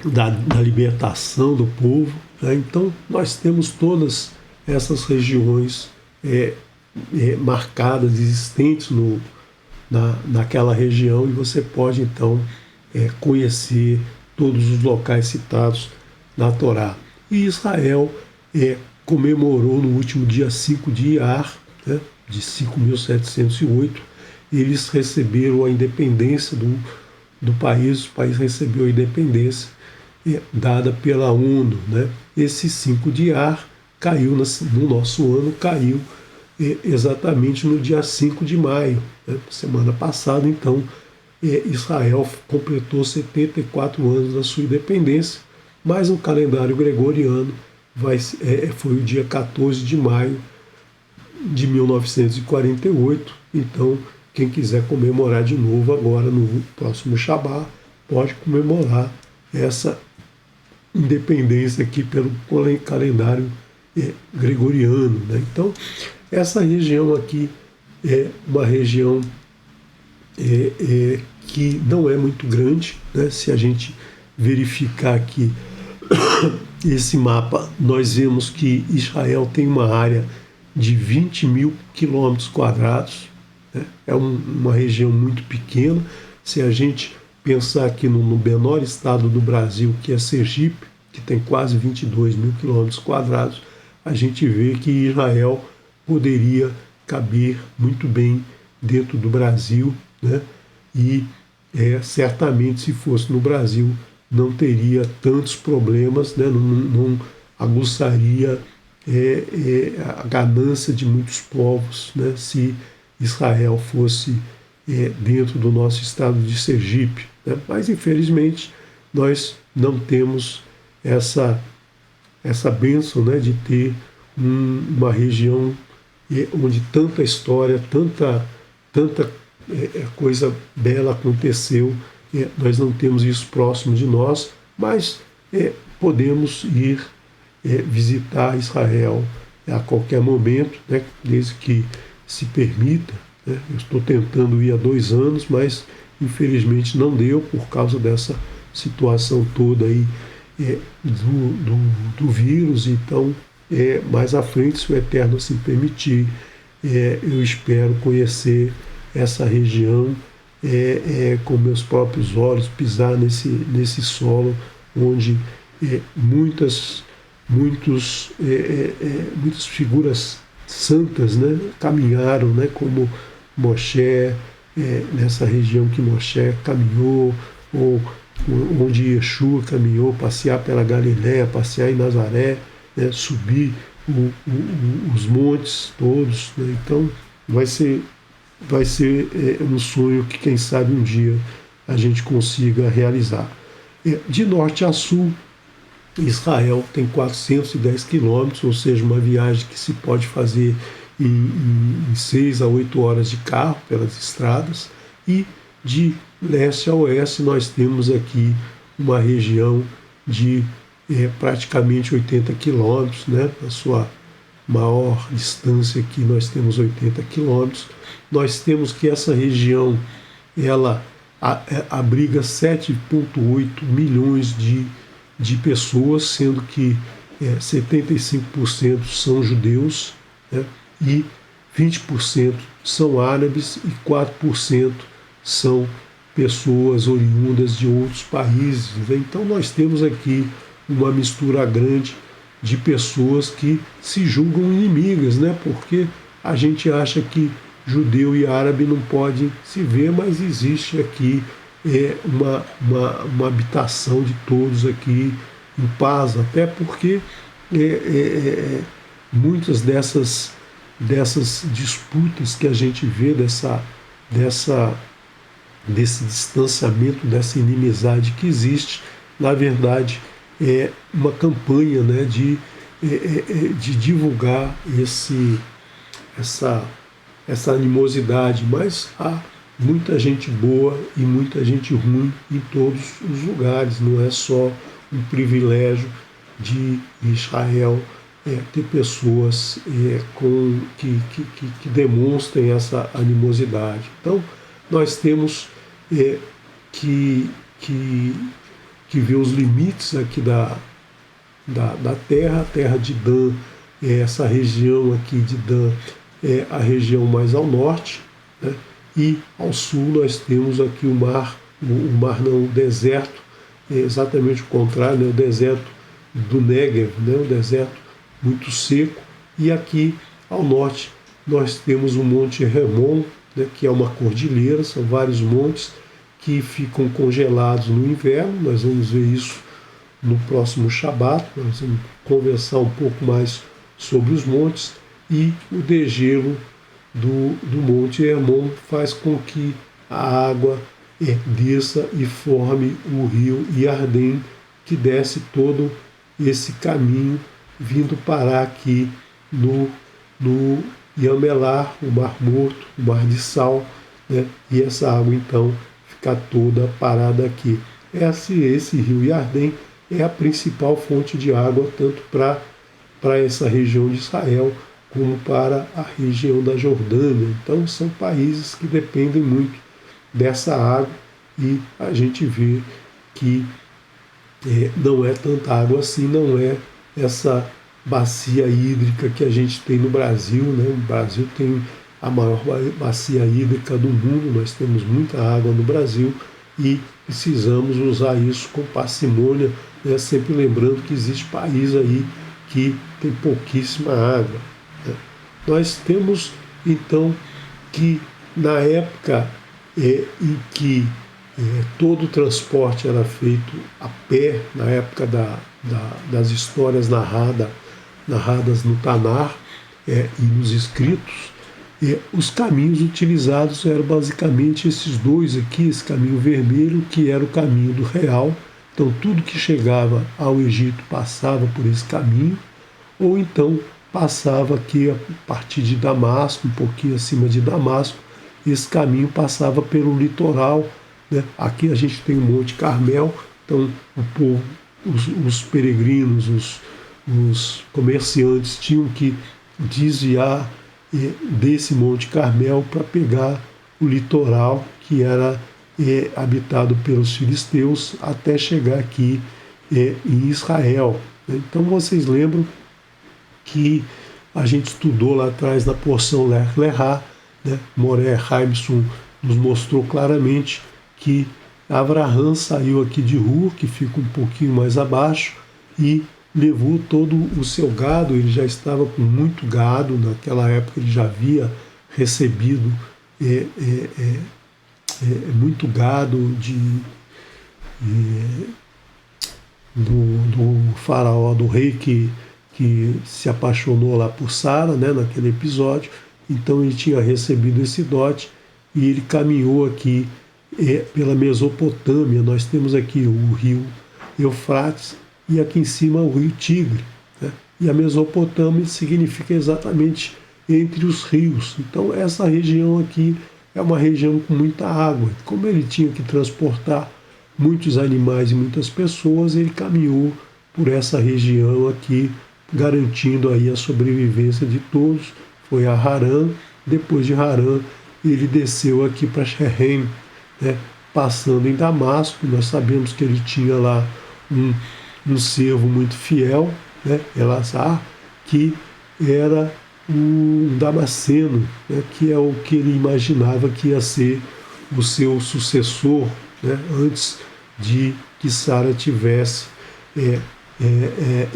da libertação do povo, né? Então nós temos todas essas regiões marcadas, existentes naquela região, e você pode então conhecer todos os locais citados na Torá. E Israel comemorou no último dia 5 de Iyar, né, de 5.708, eles receberam a independência do país. O país recebeu a independência dada pela ONU, né? Esse 5 de Iyar caiu no nosso ano, caiu exatamente no dia 5 de maio, né? Semana passada. Então Israel completou 74 anos da sua independência, mas no calendário gregoriano foi o dia 14 de maio de 1948. Então quem quiser comemorar de novo agora no próximo Shabá, pode comemorar essa independência aqui pelo calendário gregoriano, né? Então essa região aqui é uma região que não é muito grande, né? Se a gente verificar aqui esse mapa, nós vemos que Israel tem uma área de 20.000 quilômetros quadrados, né? É uma região muito pequena. Se a gente pensar aqui no menor estado do Brasil, que é Sergipe, que tem quase 22 mil quilômetros quadrados, a gente vê que Israel poderia caber muito bem dentro do Brasil, né? E certamente, se fosse no Brasil, não teria tantos problemas, né? Não aguçaria a ganância de muitos povos, né? Se Israel fosse dentro do nosso estado de Sergipe, né? Mas, infelizmente, nós não temos essa bênção, né, de ter uma região onde tanta história, tanta coisa bela aconteceu. Nós não temos isso próximo de nós, mas podemos ir visitar Israel a qualquer momento, né, desde que se permita. Né? Eu estou tentando ir há 2 anos, mas infelizmente não deu por causa dessa situação toda aí do vírus. Então, mais à frente, se o Eterno assim permitir, eu espero conhecer essa região com meus próprios olhos, pisar nesse solo onde muitas figuras santas, né, caminharam, né, como Moshe, nessa região que Moshe caminhou, ou onde Yeshua caminhou, passear pela Galiléia, passear em Nazaré, né, subir os montes todos. Né? Então vai ser um sonho que, quem sabe, um dia a gente consiga realizar. De norte a sul, Israel tem 410 quilômetros, ou seja, uma viagem que se pode fazer em 6 a 8 horas de carro pelas estradas. E de leste a oeste nós temos aqui uma região de praticamente 80 quilômetros, né? A sua maior distância aqui nós temos 80 quilômetros. Nós temos que essa região ela abriga 7,8 milhões de pessoas, sendo que 75% são judeus, né? E 20% são árabes e 4% são pessoas oriundas de outros países. Né? Então nós temos aqui uma mistura grande de pessoas que se julgam inimigas, né? Porque a gente acha que judeu e árabe não podem se ver, mas existe aqui uma habitação de todos aqui em paz, até porque muitas dessas disputas que a gente vê, desse distanciamento, dessa inimizade que existe, na verdade é uma campanha, né, de divulgar essa animosidade, mas há muita gente boa e muita gente ruim em todos os lugares. Não é só um privilégio de Israel ter pessoas que demonstrem essa animosidade. Então, nós temos que ver os limites aqui da terra. A terra de Dan, essa região aqui de Dan é a região mais ao norte, né? E ao sul nós temos aqui o deserto, exatamente o contrário, né? O deserto do Negev, né? O deserto muito seco. E aqui ao norte nós temos o Monte Hermon, né? Que é uma cordilheira, são vários montes que ficam congelados no inverno. Nós vamos ver isso no próximo Shabat. Nós vamos conversar um pouco mais sobre os montes. E o degelo do Monte Hermon faz com que a água desça e forme o rio Iardém, que desce todo esse caminho, vindo parar aqui no Yamelar, o Mar Morto, o Mar de Sal, né? E essa água então fica toda parada aqui. Esse rio Iardém é a principal fonte de água, tanto para essa região de Israel, como para a região da Jordânia. Então são países que dependem muito dessa água, e a gente vê que não é tanta água assim, não é essa bacia hídrica que a gente tem no Brasil, né? O Brasil tem a maior bacia hídrica do mundo, nós temos muita água no Brasil, e precisamos usar isso com parcimônia, né? Sempre lembrando que existe país aí que tem pouquíssima água, né? Nós temos então que na época em que todo o transporte era feito a pé, na época das histórias narradas no Tanar e nos escritos, os caminhos utilizados eram basicamente esses dois aqui, esse caminho vermelho, que era o caminho do real. Então tudo que chegava ao Egito passava por esse caminho, ou então passava aqui a partir de Damasco, um pouquinho acima de Damasco, esse caminho passava pelo litoral, né? Aqui a gente tem o Monte Carmel, então o povo, os peregrinos, os comerciantes tinham que desviar desse Monte Carmel para pegar o litoral que era habitado pelos filisteus até chegar aqui em Israel. Então vocês lembram que a gente estudou lá atrás na porção Lech Lechá, né? Moré Haimson nos mostrou claramente que Avraham saiu aqui de Ur, que fica um pouquinho mais abaixo, e levou todo o seu gado. Ele já estava com muito gado, naquela época ele já havia recebido muito gado do faraó, do rei que se apaixonou lá por Sara, né, naquele episódio. Então ele tinha recebido esse dote e ele caminhou aqui pela Mesopotâmia. Nós temos aqui o rio Eufrates e aqui em cima o rio Tigre, né? E a Mesopotâmia significa exatamente entre os rios. Então essa região aqui é uma região com muita água. Como ele tinha que transportar muitos animais e muitas pessoas, ele caminhou por essa região aqui, garantindo aí a sobrevivência de todos. Foi a Harã. Depois de Harã, ele desceu aqui para Sherem, né? Passando em Damasco. Nós sabemos que ele tinha lá um servo muito fiel, né? Elazar, que era um Damasceno, né? Que é o que ele imaginava que ia ser o seu sucessor, né? Antes de que Sara tivesse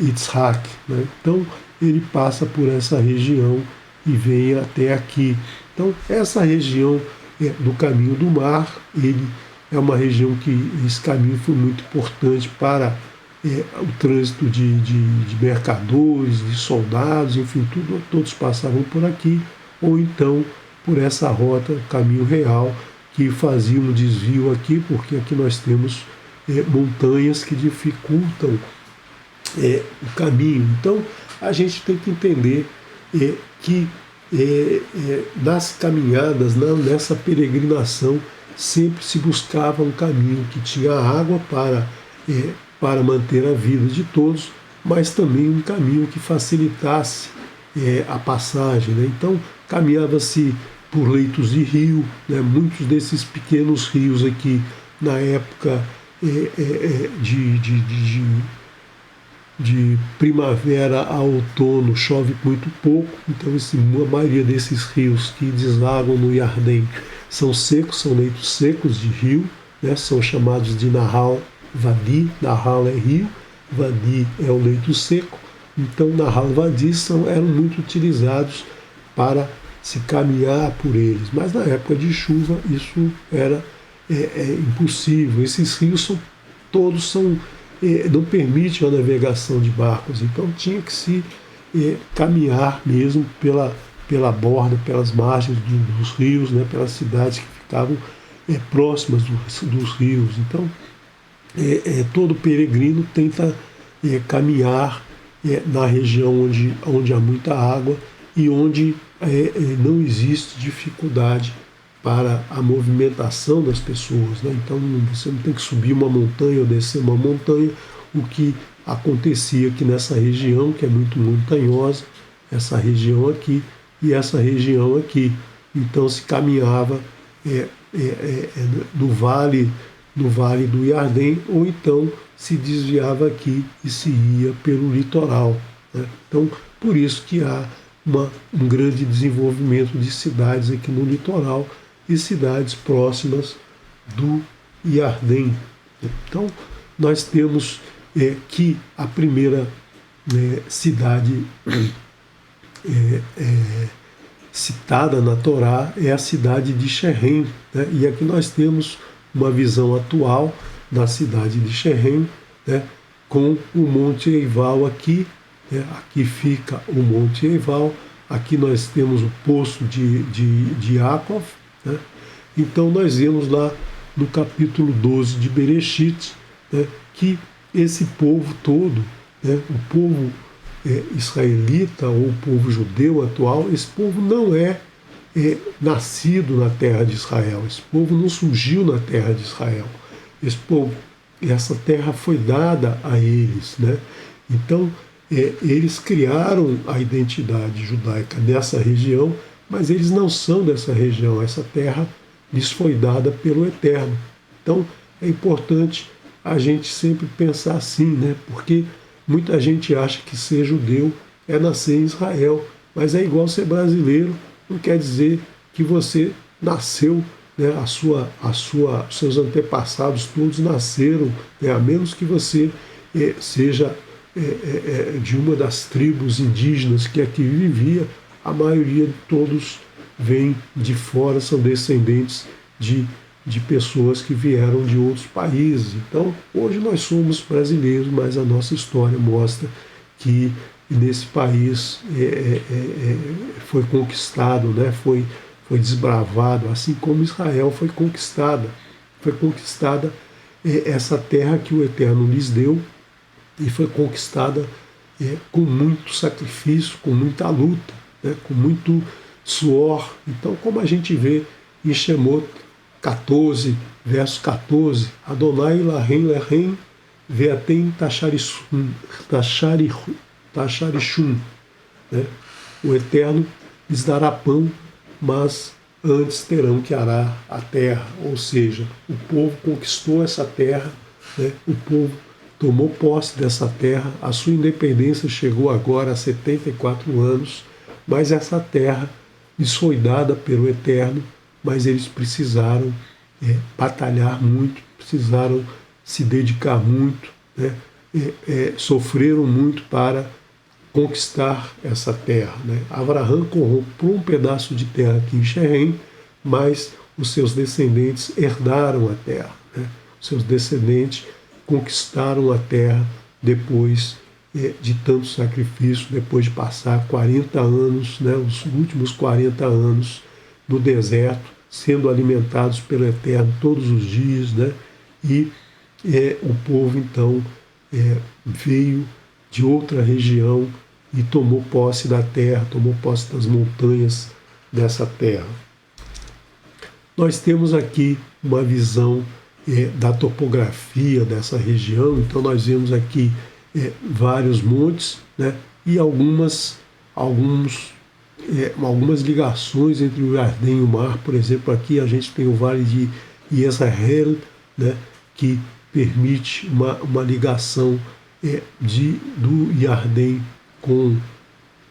Yitzhak, né? Então ele passa por essa região e vem até aqui. Então essa região do caminho do mar, ele é uma região que esse caminho foi muito importante para o trânsito de mercadores, de soldados, enfim, todos passavam por aqui, ou então por essa rota, caminho real, que fazia um desvio aqui, porque aqui nós temos montanhas que dificultam o caminho. Então a gente tem que entender que nas caminhadas, nessa peregrinação, sempre se buscava um caminho que tinha água para manter a vida de todos, mas também um caminho que facilitasse a passagem, né? Então caminhava-se por leitos de rio, né? Muitos desses pequenos rios aqui, na época de primavera a outono, chove muito pouco. Então a maioria desses rios que deslagam no Iardém são secos, são leitos secos de rio, né? São chamados de Nahal Vadi. Nahal é rio, Vadi é o leito seco. Então Nahal Vadi eram muito utilizados para se caminhar por eles, mas na época de chuva isso era impossível. Esses rios todos não permitem a navegação de barcos, então tinha que se caminhar mesmo pela borda, pelas margens dos rios, né, pelas cidades que ficavam próximas dos rios. Então todo peregrino tenta caminhar na região onde há muita água e onde não existe dificuldade para a movimentação das pessoas, né? Então você não tem que subir uma montanha ou descer uma montanha, o que acontecia aqui nessa região, que é muito montanhosa, essa região aqui e essa região aqui. Então se caminhava no vale do Iardém, ou então se desviava aqui e se ia pelo litoral, né? Então por isso que há um grande desenvolvimento de cidades aqui no litoral e cidades próximas do Iardém. Então, nós temos que a primeira cidade citada na Torá é a cidade de Sherem, né? E aqui nós temos uma visão atual da cidade de Sherem, né? Com o Monte Eival aqui, né? Aqui fica o Monte Eival, aqui nós temos o poço de Yaakov, né? Então nós vemos lá no capítulo 12 de Bereshit, né, que esse povo todo, né, o povo israelita ou o povo judeu atual, esse povo não é nascido na terra de Israel, esse povo não surgiu na terra de Israel, essa terra foi dada a eles, né? Então eles criaram a identidade judaica nessa região, mas eles não são dessa região, essa terra lhes foi dada pelo Eterno. Então é importante a gente sempre pensar assim, né? Porque muita gente acha que ser judeu é nascer em Israel, mas é igual ser brasileiro, não quer dizer que você nasceu, né? Seus antepassados todos nasceram, né? A menos que você seja de uma das tribos indígenas que aqui vivia, a maioria de todos vêm de fora, são descendentes de pessoas que vieram de outros países. Então, hoje nós somos brasileiros, mas a nossa história mostra que nesse país foi conquistado, né? foi desbravado, assim como Israel foi conquistada. Foi conquistada essa terra que o Eterno lhes deu e foi conquistada com muito sacrifício, com muita luta, né? Com muito suor. Então, como a gente vê em Shemot 14, verso 14, Adonai Lahem Lahem Veatem Tacharishum, né? O Eterno lhes dará pão, mas antes terão que arar a terra. Ou seja, o povo conquistou essa terra, né? O povo tomou posse dessa terra, a sua independência chegou agora a 74 anos, mas essa terra lhes foi dada pelo Eterno, mas eles precisaram batalhar muito, precisaram se dedicar muito, né? Sofreram muito para conquistar essa terra, né? Abraão comprou um pedaço de terra aqui em Sherem, mas os seus descendentes herdaram a terra, né? Os seus descendentes conquistaram a terra depois de tanto sacrifício, depois de passar 40 anos, né, os últimos 40 anos no deserto, sendo alimentados pelo Eterno todos os dias, né? E o povo então veio de outra região e tomou posse da terra, tomou posse das montanhas dessa terra. Nós temos aqui uma visão da topografia dessa região, então nós vemos aqui vários montes, né? E algumas ligações entre o Iardém e o mar. Por exemplo, aqui a gente tem o Vale de Yezreel, né? Que permite uma ligação do Iardém com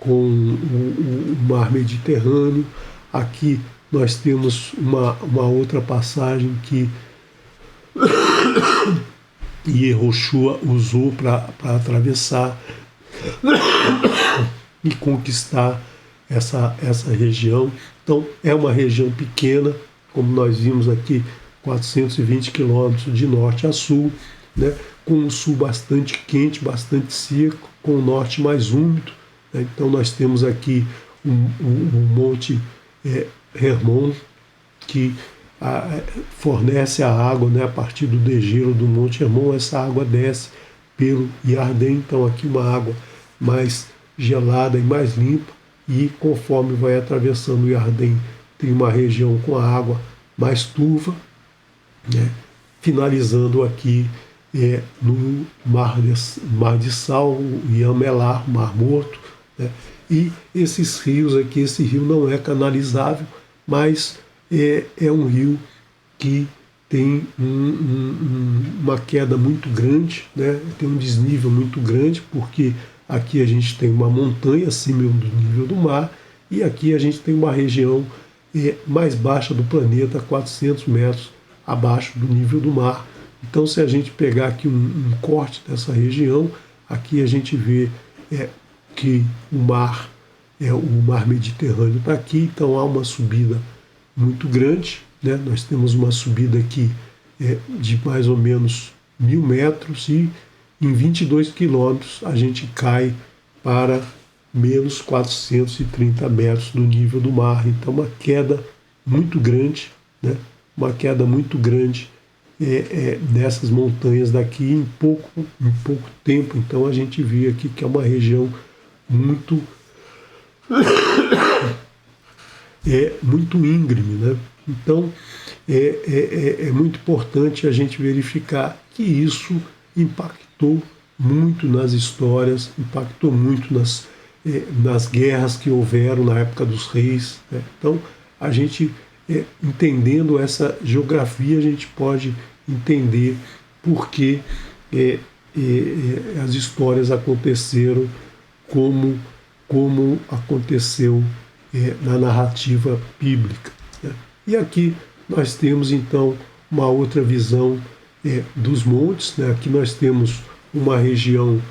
o mar Mediterrâneo. Aqui nós temos uma outra passagem que Yehoshua usou para atravessar e conquistar essa região. Então é uma região pequena, como nós vimos aqui, 420 quilômetros de norte a sul, né, com um sul bastante quente, bastante seco, com o norte mais úmido, né. Então nós temos aqui um monte Hermon, que fornece a água, né, a partir do degelo do Monte Hermon. Essa água desce pelo Iardém, então aqui uma água mais gelada e mais limpa, e conforme vai atravessando o Iardém, tem uma região com a água mais turva, né, finalizando aqui no Mar de Sal, o Yamelar, o Mar Morto, né, e esses rios aqui, esse rio não é canalizável, mas é um rio que tem uma queda muito grande, né? Tem um desnível muito grande, porque aqui a gente tem uma montanha acima do nível do mar, e aqui a gente tem uma região mais baixa do planeta, 400 metros abaixo do nível do mar. Então, se a gente pegar aqui um corte dessa região, aqui a gente vê que o mar Mediterrâneo está aqui, então há uma subida muito grande, né? Nós temos uma subida aqui de mais ou menos 1.000 metros e em 22 quilômetros a gente cai para menos 430 metros do nível do mar. Então uma queda muito grande, né? Uma queda muito grande nessas montanhas daqui em pouco tempo. Então a gente vê aqui que é uma região muito muito íngreme, né? Então é muito importante a gente verificar que isso impactou muito nas histórias, impactou muito nas guerras que houveram na época dos reis, né? Então a gente entendendo essa geografia, a gente pode entender por que as histórias aconteceram como aconteceu na narrativa bíblica, né? E aqui nós temos então uma outra visão dos montes, né? Aqui nós temos uma região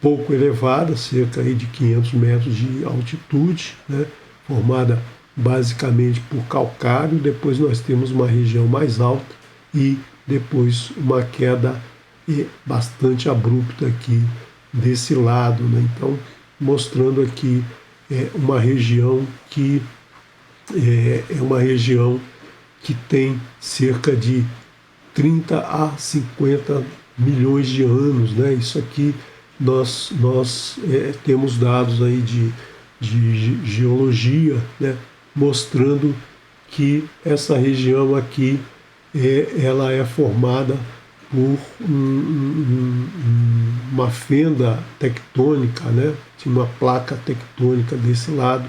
pouco elevada, cerca aí de 500 metros de altitude, né? Formada basicamente por calcário. Depois nós temos uma região mais alta e depois uma queda bastante abrupta aqui desse lado, né? Então, mostrando aqui uma região que é uma região que tem cerca de 30 a 50 milhões de anos, né? Isso aqui nós temos dados aí de geologia, né? Mostrando que essa região aqui ela é formada por uma fenda tectônica, né? Tinha uma placa tectônica desse lado,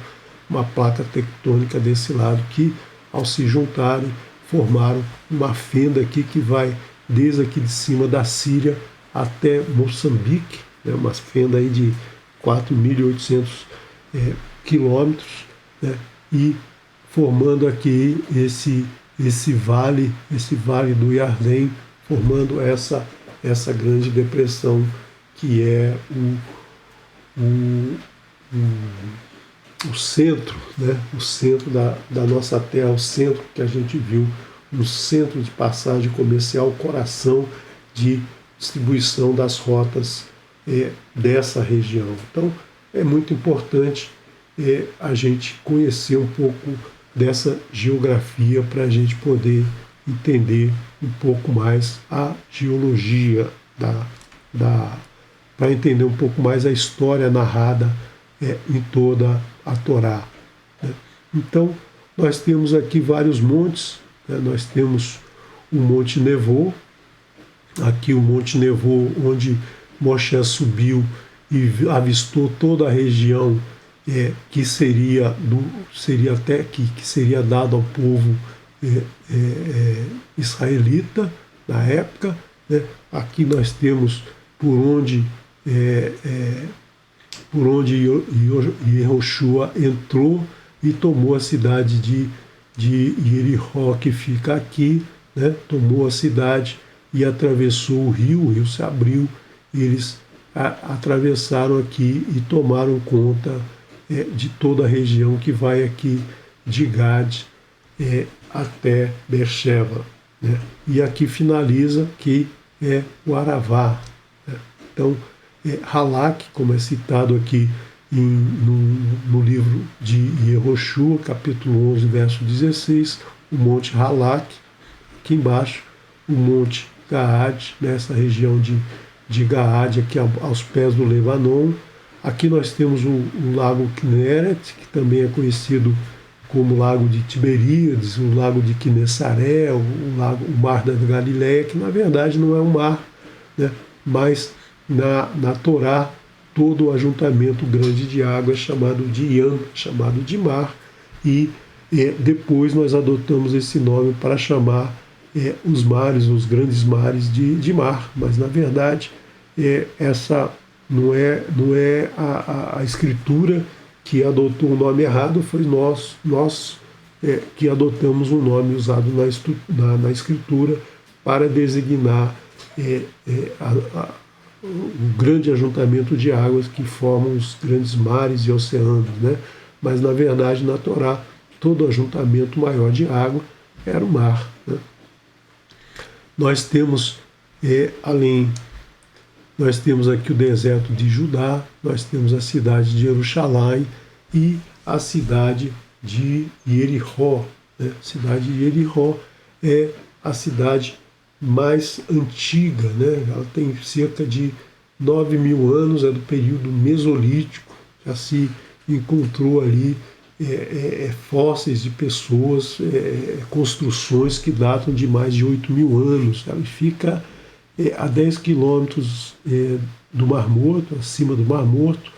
uma placa tectônica desse lado, que ao se juntarem formaram uma fenda aqui que vai desde aqui de cima da Síria até Moçambique, né? Uma fenda aí de 4.800 quilômetros, né? E formando aqui esse vale do Iardém, formando essa grande depressão que é o centro, né? O centro da nossa Terra, o centro que a gente viu, um centro de passagem comercial, o coração de distribuição das rotas dessa região. Então é muito importante a gente conhecer um pouco dessa geografia para a gente poder entender um pouco mais a geologia para entender um pouco mais a história narrada em toda a Torá, né? Então nós temos aqui vários montes, né? Nós temos o Monte Nevô, aqui o Monte Nevô, onde Moshe subiu e avistou toda a região que seria dado ao povo israelita na época, né? Aqui nós temos por onde Yehoshua entrou e tomou a cidade de Jericó, que fica aqui, né? Tomou a cidade e atravessou o rio se abriu, e eles atravessaram aqui e tomaram conta de toda a região que vai aqui de Gad até Beersheba, né? E aqui finaliza que é o Aravá, né? Então, Halak, como é citado aqui no livro de Yehoshua, capítulo 11, verso 16, o Monte Halak, aqui embaixo, o Monte Gaad, nessa região de Gaad, aqui aos pés do Lebanon. Aqui nós temos o Lago Kinneret, que também é conhecido como Lago de Tiberíades, o Lago de Quinessaré, o Mar da Galileia, que na verdade não é um mar, né? Mas na Torá, todo o ajuntamento grande de água é chamado de Yam, chamado de mar, e depois nós adotamos esse nome para chamar os mares, os grandes mares de mar, mas na verdade essa não é a escritura que adotou o nome errado, foi nós que adotamos um nome usado na escritura para designar o grande ajuntamento de águas que formam os grandes mares e oceanos, né? Mas, na verdade, na Torá, todo ajuntamento maior de água era o mar, né? Nós temos, nós temos aqui o deserto de Judá, nós temos a cidade de Jerusalém e a cidade de Jericó, né? A cidade de Jericó é a cidade mais antiga, né? Ela tem cerca de 9.000 anos, é do período Mesolítico, já se encontrou ali fósseis de pessoas, construções que datam de mais de 8.000 anos. Ela fica a 10 quilômetros do Mar Morto, acima do Mar Morto.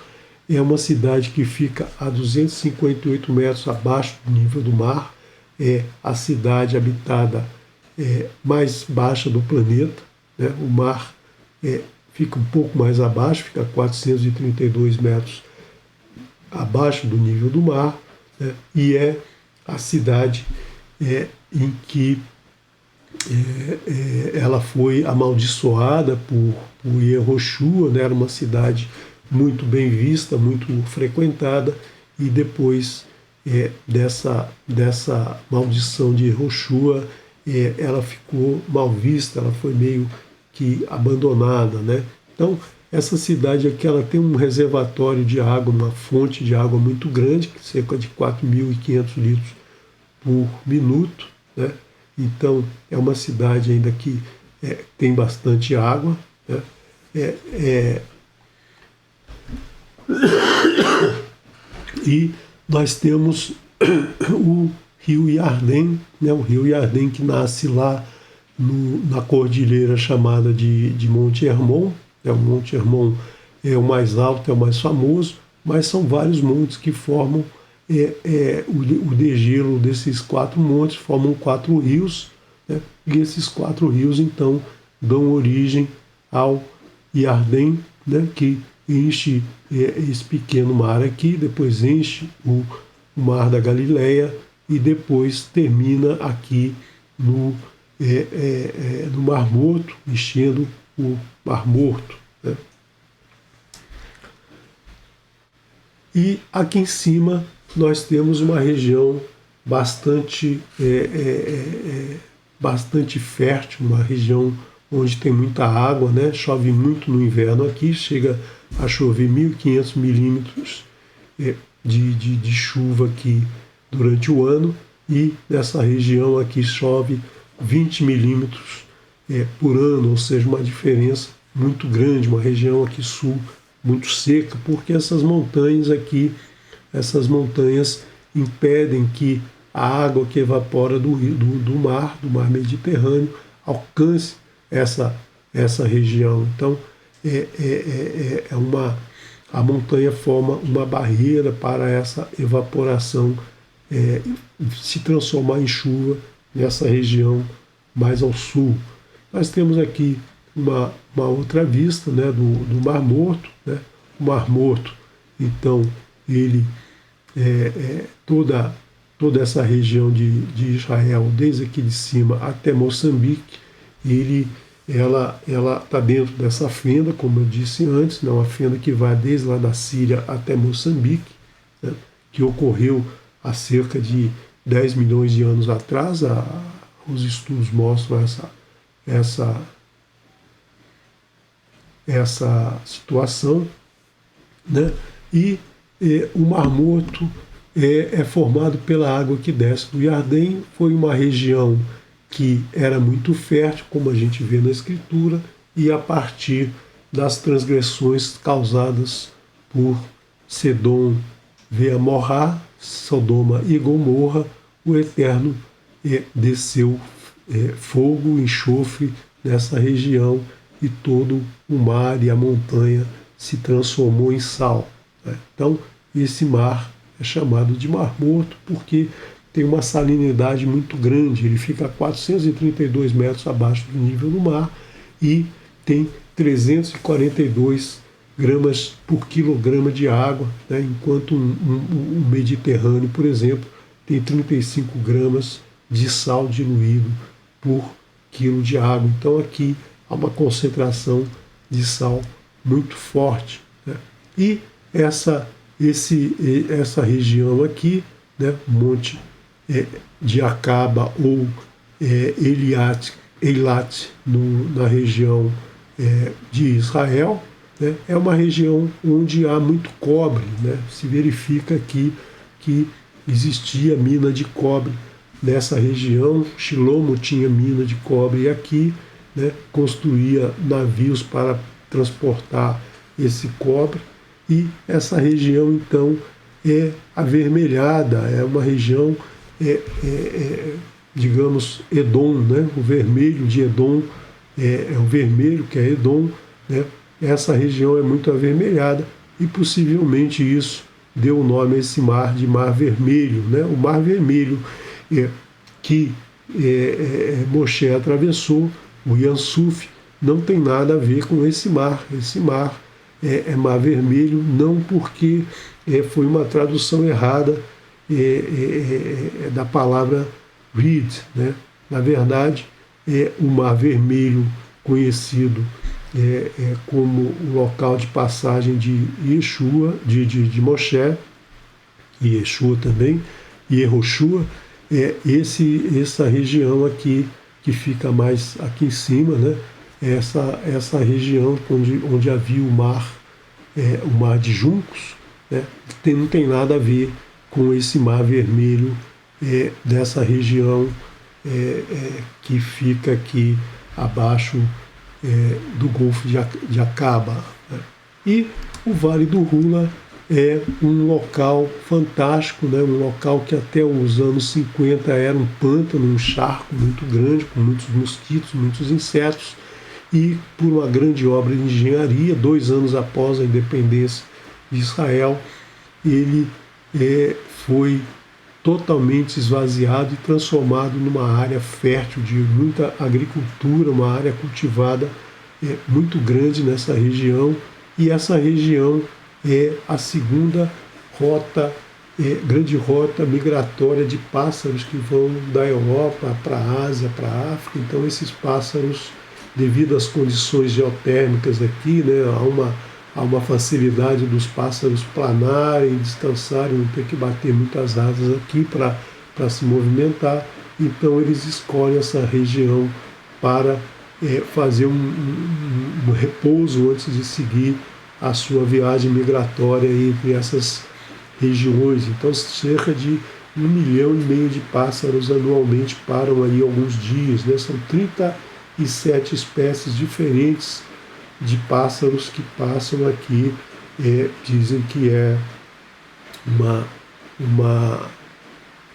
É uma cidade que fica a 258 metros abaixo do nível do mar. É a cidade habitada mais baixa do planeta, né? O mar fica um pouco mais abaixo, fica a 432 metros abaixo do nível do mar, né? E é a cidade em que ela foi amaldiçoada por Yehoshua, né? Era uma cidade muito bem vista, muito frequentada, e depois dessa maldição de Yehoshua, ela ficou mal vista, ela foi meio que abandonada, né? Então, essa cidade aqui, ela tem um reservatório de água, uma fonte de água muito grande, cerca de 4.500 litros por minuto, né? Então, é uma cidade ainda que tem bastante água, né? E nós temos o rio Iardém, né? O rio Iardém que nasce lá na cordilheira chamada de Monte Hermon. O Monte Hermon é o mais alto, é o mais famoso, mas são vários montes que formam o degelo desses 4 montes, formam 4 rios, né? E esses 4 rios, então, dão origem ao Iardém, né? Que enche esse pequeno mar aqui, depois enche o Mar da Galileia e depois termina aqui no Mar Morto, enchendo o Mar Morto, né? E aqui em cima nós temos uma região bastante fértil, uma região onde tem muita água, né? Chove muito no inverno aqui, chega a chover 1.500 milímetros de chuva aqui durante o ano, e nessa região aqui chove 20 milímetros por ano, ou seja, uma diferença muito grande, uma região aqui sul muito seca, porque essas montanhas aqui, essas montanhas impedem que a água que evapora do mar Mediterrâneo, alcance essa região. Então, a montanha forma uma barreira para essa evaporação se transformar em chuva nessa região mais ao sul. Nós temos aqui uma outra vista, né, do Mar Morto, né? O Mar Morto, então, ele toda essa região de Israel, desde aqui de cima até Moçambique, ela está dentro dessa fenda, como eu disse antes, né, uma fenda que vai desde lá da Síria até Moçambique, né, que ocorreu há cerca de 10 milhões de anos atrás. Os estudos mostram essa situação, né? E o Mar Morto é formado pela água que desce do Iardém. Foi uma região que era muito fértil, como a gente vê na Escritura, e a partir das transgressões causadas por Sedom e Amorrá, Sodoma e Gomorra, o Eterno desceu fogo, enxofre nessa região, e todo o mar e a montanha se transformou em sal, né? Então, esse mar é chamado de Mar Morto porque tem uma salinidade muito grande, ele fica a 432 metros abaixo do nível do mar e tem 342 gramas por quilograma de água, né? Enquanto um Mediterrâneo, por exemplo, tem 35 gramas de sal diluído por quilo de água. Então aqui há uma concentração de sal muito forte, né? E essa região aqui, né, Monte de Acaba ou Eilat, na região de Israel, né, é uma região onde há muito cobre, né? Se verifica aqui que existia mina de cobre nessa região. Shilomo tinha mina de cobre e aqui, né, construía navios para transportar esse cobre. E essa região então é avermelhada, é uma região, digamos, Edom, né? O vermelho de Edom é o vermelho que é Edom, né? Essa região é muito avermelhada e possivelmente isso deu o nome a esse mar de Mar Vermelho, né? O Mar Vermelho que Moshe atravessou, o Yam Suf, não tem nada a ver com esse mar. Esse mar é Mar Vermelho, não porque foi uma tradução errada da palavra reed, né? Na verdade, o Mar Vermelho, conhecido como o local de passagem de Yeshua, de Moshe, e Yeshua também, e Yehoshua, essa região aqui, que fica mais aqui em cima, né? Essa região onde havia o mar de juncos, né? Não tem nada a ver com esse Mar Vermelho dessa região que fica aqui abaixo do Golfo de Acaba, né? E o Vale do Hula é um local fantástico, né? Um local que até os anos 50 era um pântano, um charco muito grande, com muitos mosquitos, muitos insetos, e por uma grande obra de engenharia, 2 anos após a independência de Israel, ele foi totalmente esvaziado e transformado numa área fértil de muita agricultura, uma área cultivada muito grande nessa região, e essa região é a segunda grande rota migratória de pássaros que vão da Europa para a Ásia, para a África. Então esses pássaros, devido às condições geotérmicas aqui, né, há uma facilidade dos pássaros planarem, descansarem, não ter que bater muitas asas aqui para se movimentar. Então eles escolhem essa região para fazer um repouso antes de seguir a sua viagem migratória entre essas regiões. Então cerca de 1,5 milhão de pássaros anualmente param aí alguns dias, né? São 37 espécies diferentes de pássaros que passam aqui. Dizem que é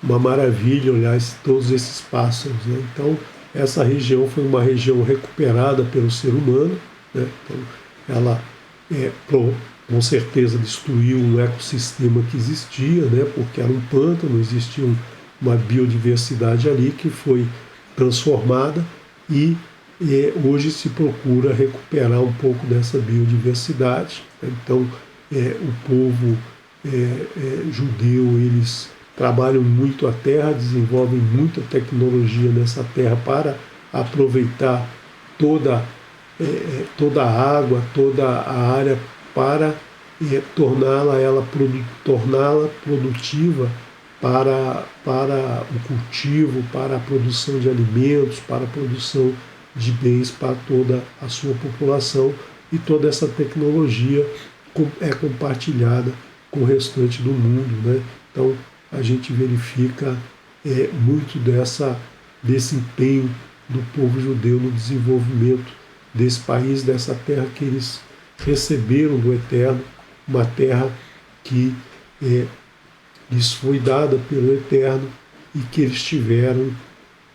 uma maravilha olhar todos esses pássaros, né? Então essa região foi uma região recuperada pelo ser humano, né? Então ela com certeza destruiu um ecossistema que existia, né? Porque era um pântano, existia uma biodiversidade ali que foi transformada e hoje se procura recuperar um pouco dessa biodiversidade. Então o povo judeu, eles trabalham muito a terra, desenvolvem muita tecnologia nessa terra para aproveitar toda a água, toda a área, para torná-la produtiva para o cultivo, para a produção de alimentos, para a produção de bens para toda a sua população, e toda essa tecnologia é compartilhada com o restante do mundo, né? Então a gente verifica muito desse empenho do povo judeu no desenvolvimento desse país, dessa terra que eles receberam do Eterno, uma terra que lhes foi dada pelo Eterno e que eles tiveram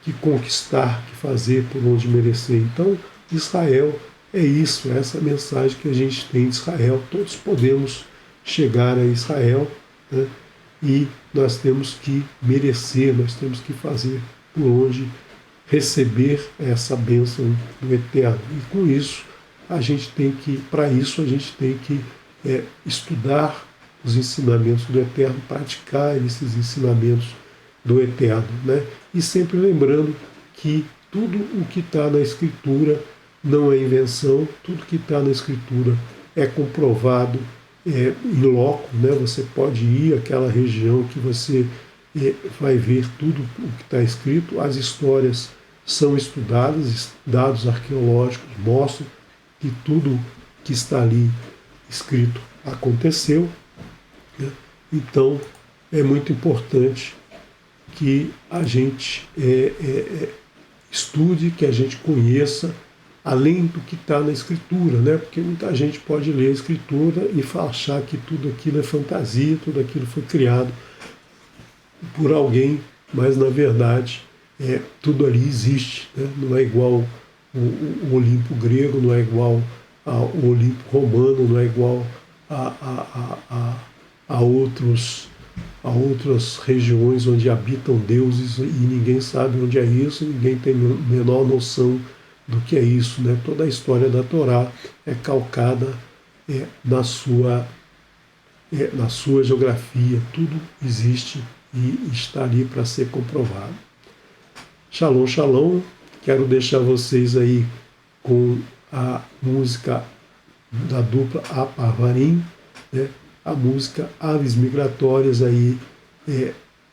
que conquistar, que fazer por onde merecer. Então, Israel é isso, é essa mensagem que a gente tem de Israel. Todos podemos chegar a Israel, né? E nós temos que merecer, nós temos que fazer por onde receber essa bênção do Eterno. E com isso, para isso a gente tem que estudar os ensinamentos do Eterno, praticar esses ensinamentos do eterno, né? E sempre lembrando que tudo o que está na Escritura não é invenção, tudo que está na Escritura é comprovado em loco, né? Você pode ir àquela região que você vai ver tudo o que está escrito, as histórias são estudadas, dados arqueológicos mostram que tudo que está ali escrito aconteceu, né? Então é muito importante que a gente estude, que a gente conheça além do que está na Escritura, né? Porque muita gente pode ler a Escritura e achar que tudo aquilo é fantasia, tudo aquilo foi criado por alguém, mas na verdade tudo ali existe, né? Não é igual o Olimpo grego, não é igual ao Olimpo romano, não é igual a outras regiões onde habitam deuses e ninguém sabe onde é isso, ninguém tem a menor noção do que é isso, né? Toda a história da Torá é calcada na sua geografia, tudo existe e está ali para ser comprovado. Shalom, shalom. Quero deixar vocês aí com a música da dupla Apavarim, né? A música Aves Migratórias aí,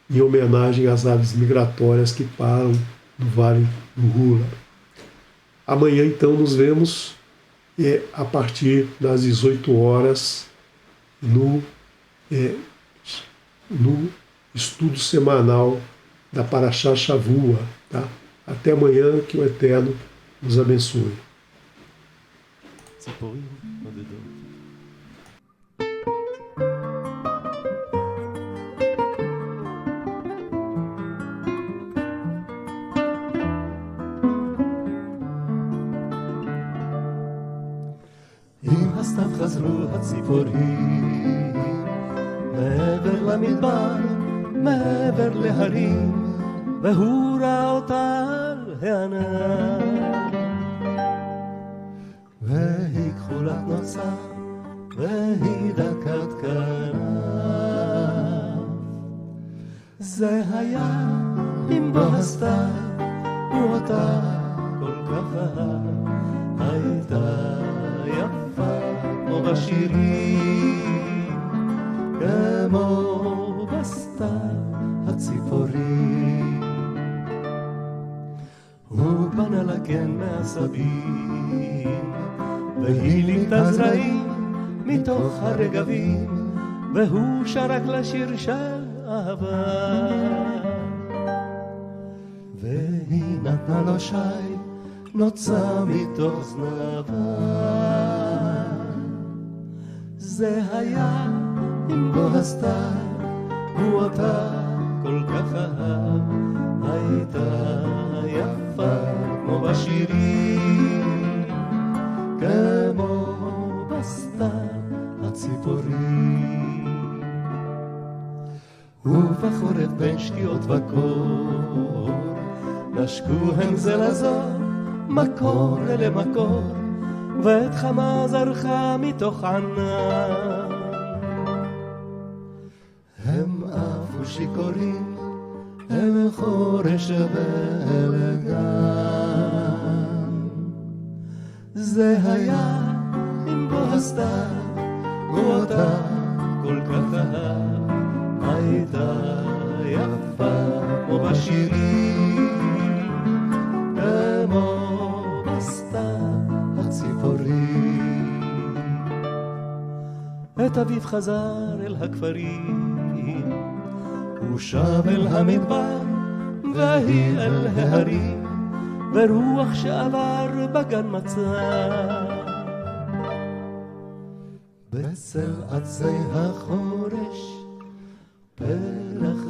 em homenagem às aves migratórias que param no Vale do Hula. Amanhã, então, nos vemos a partir das 18 horas no estudo semanal da Parashá Shavua. Tá? Até amanhã, que o Eterno nos abençoe. הסתיו חזרו הציפורים מעבר למדבר, מעבר להרים, והוא ראה אותה על הענן. והיא כחולת נוצה, והיא דקת כנף. זה היה עם בוא הסתיו, ואותה כל כך אהב, הייתה יפה כמו בשירים, כמו בסתיו הציפורים. הוא בנה לגן מעשבים, והיא ליטה זרעים מתוך הרגבים, והוא שרק לשיר של אהבה. והיא נתנה לו שי נוצה מתוך זנבה. זה היה עם בוא הסתיו, הוא אותה כל כך אהב, הייתה יפה כמו בשירים, כמו בסתיו הציפורים. ובחורף בין שקיעות וקור נשקו הם זה לזו מקור למקור, ואת חמה זרחה מתוך ענן. הם עפו שיכורים אל חורש ואל גן. זה היה עם בוא הסתיו, הוא אותה כל כך אהב, הייתה יפה כמו בשירים, כמו הציפורים. את אביב חזר אל הכפרים, הוא שב אל המדבר, והיא אל ההרים, ורוח שעבר בגן מצא. בצל עצי החורש, פרח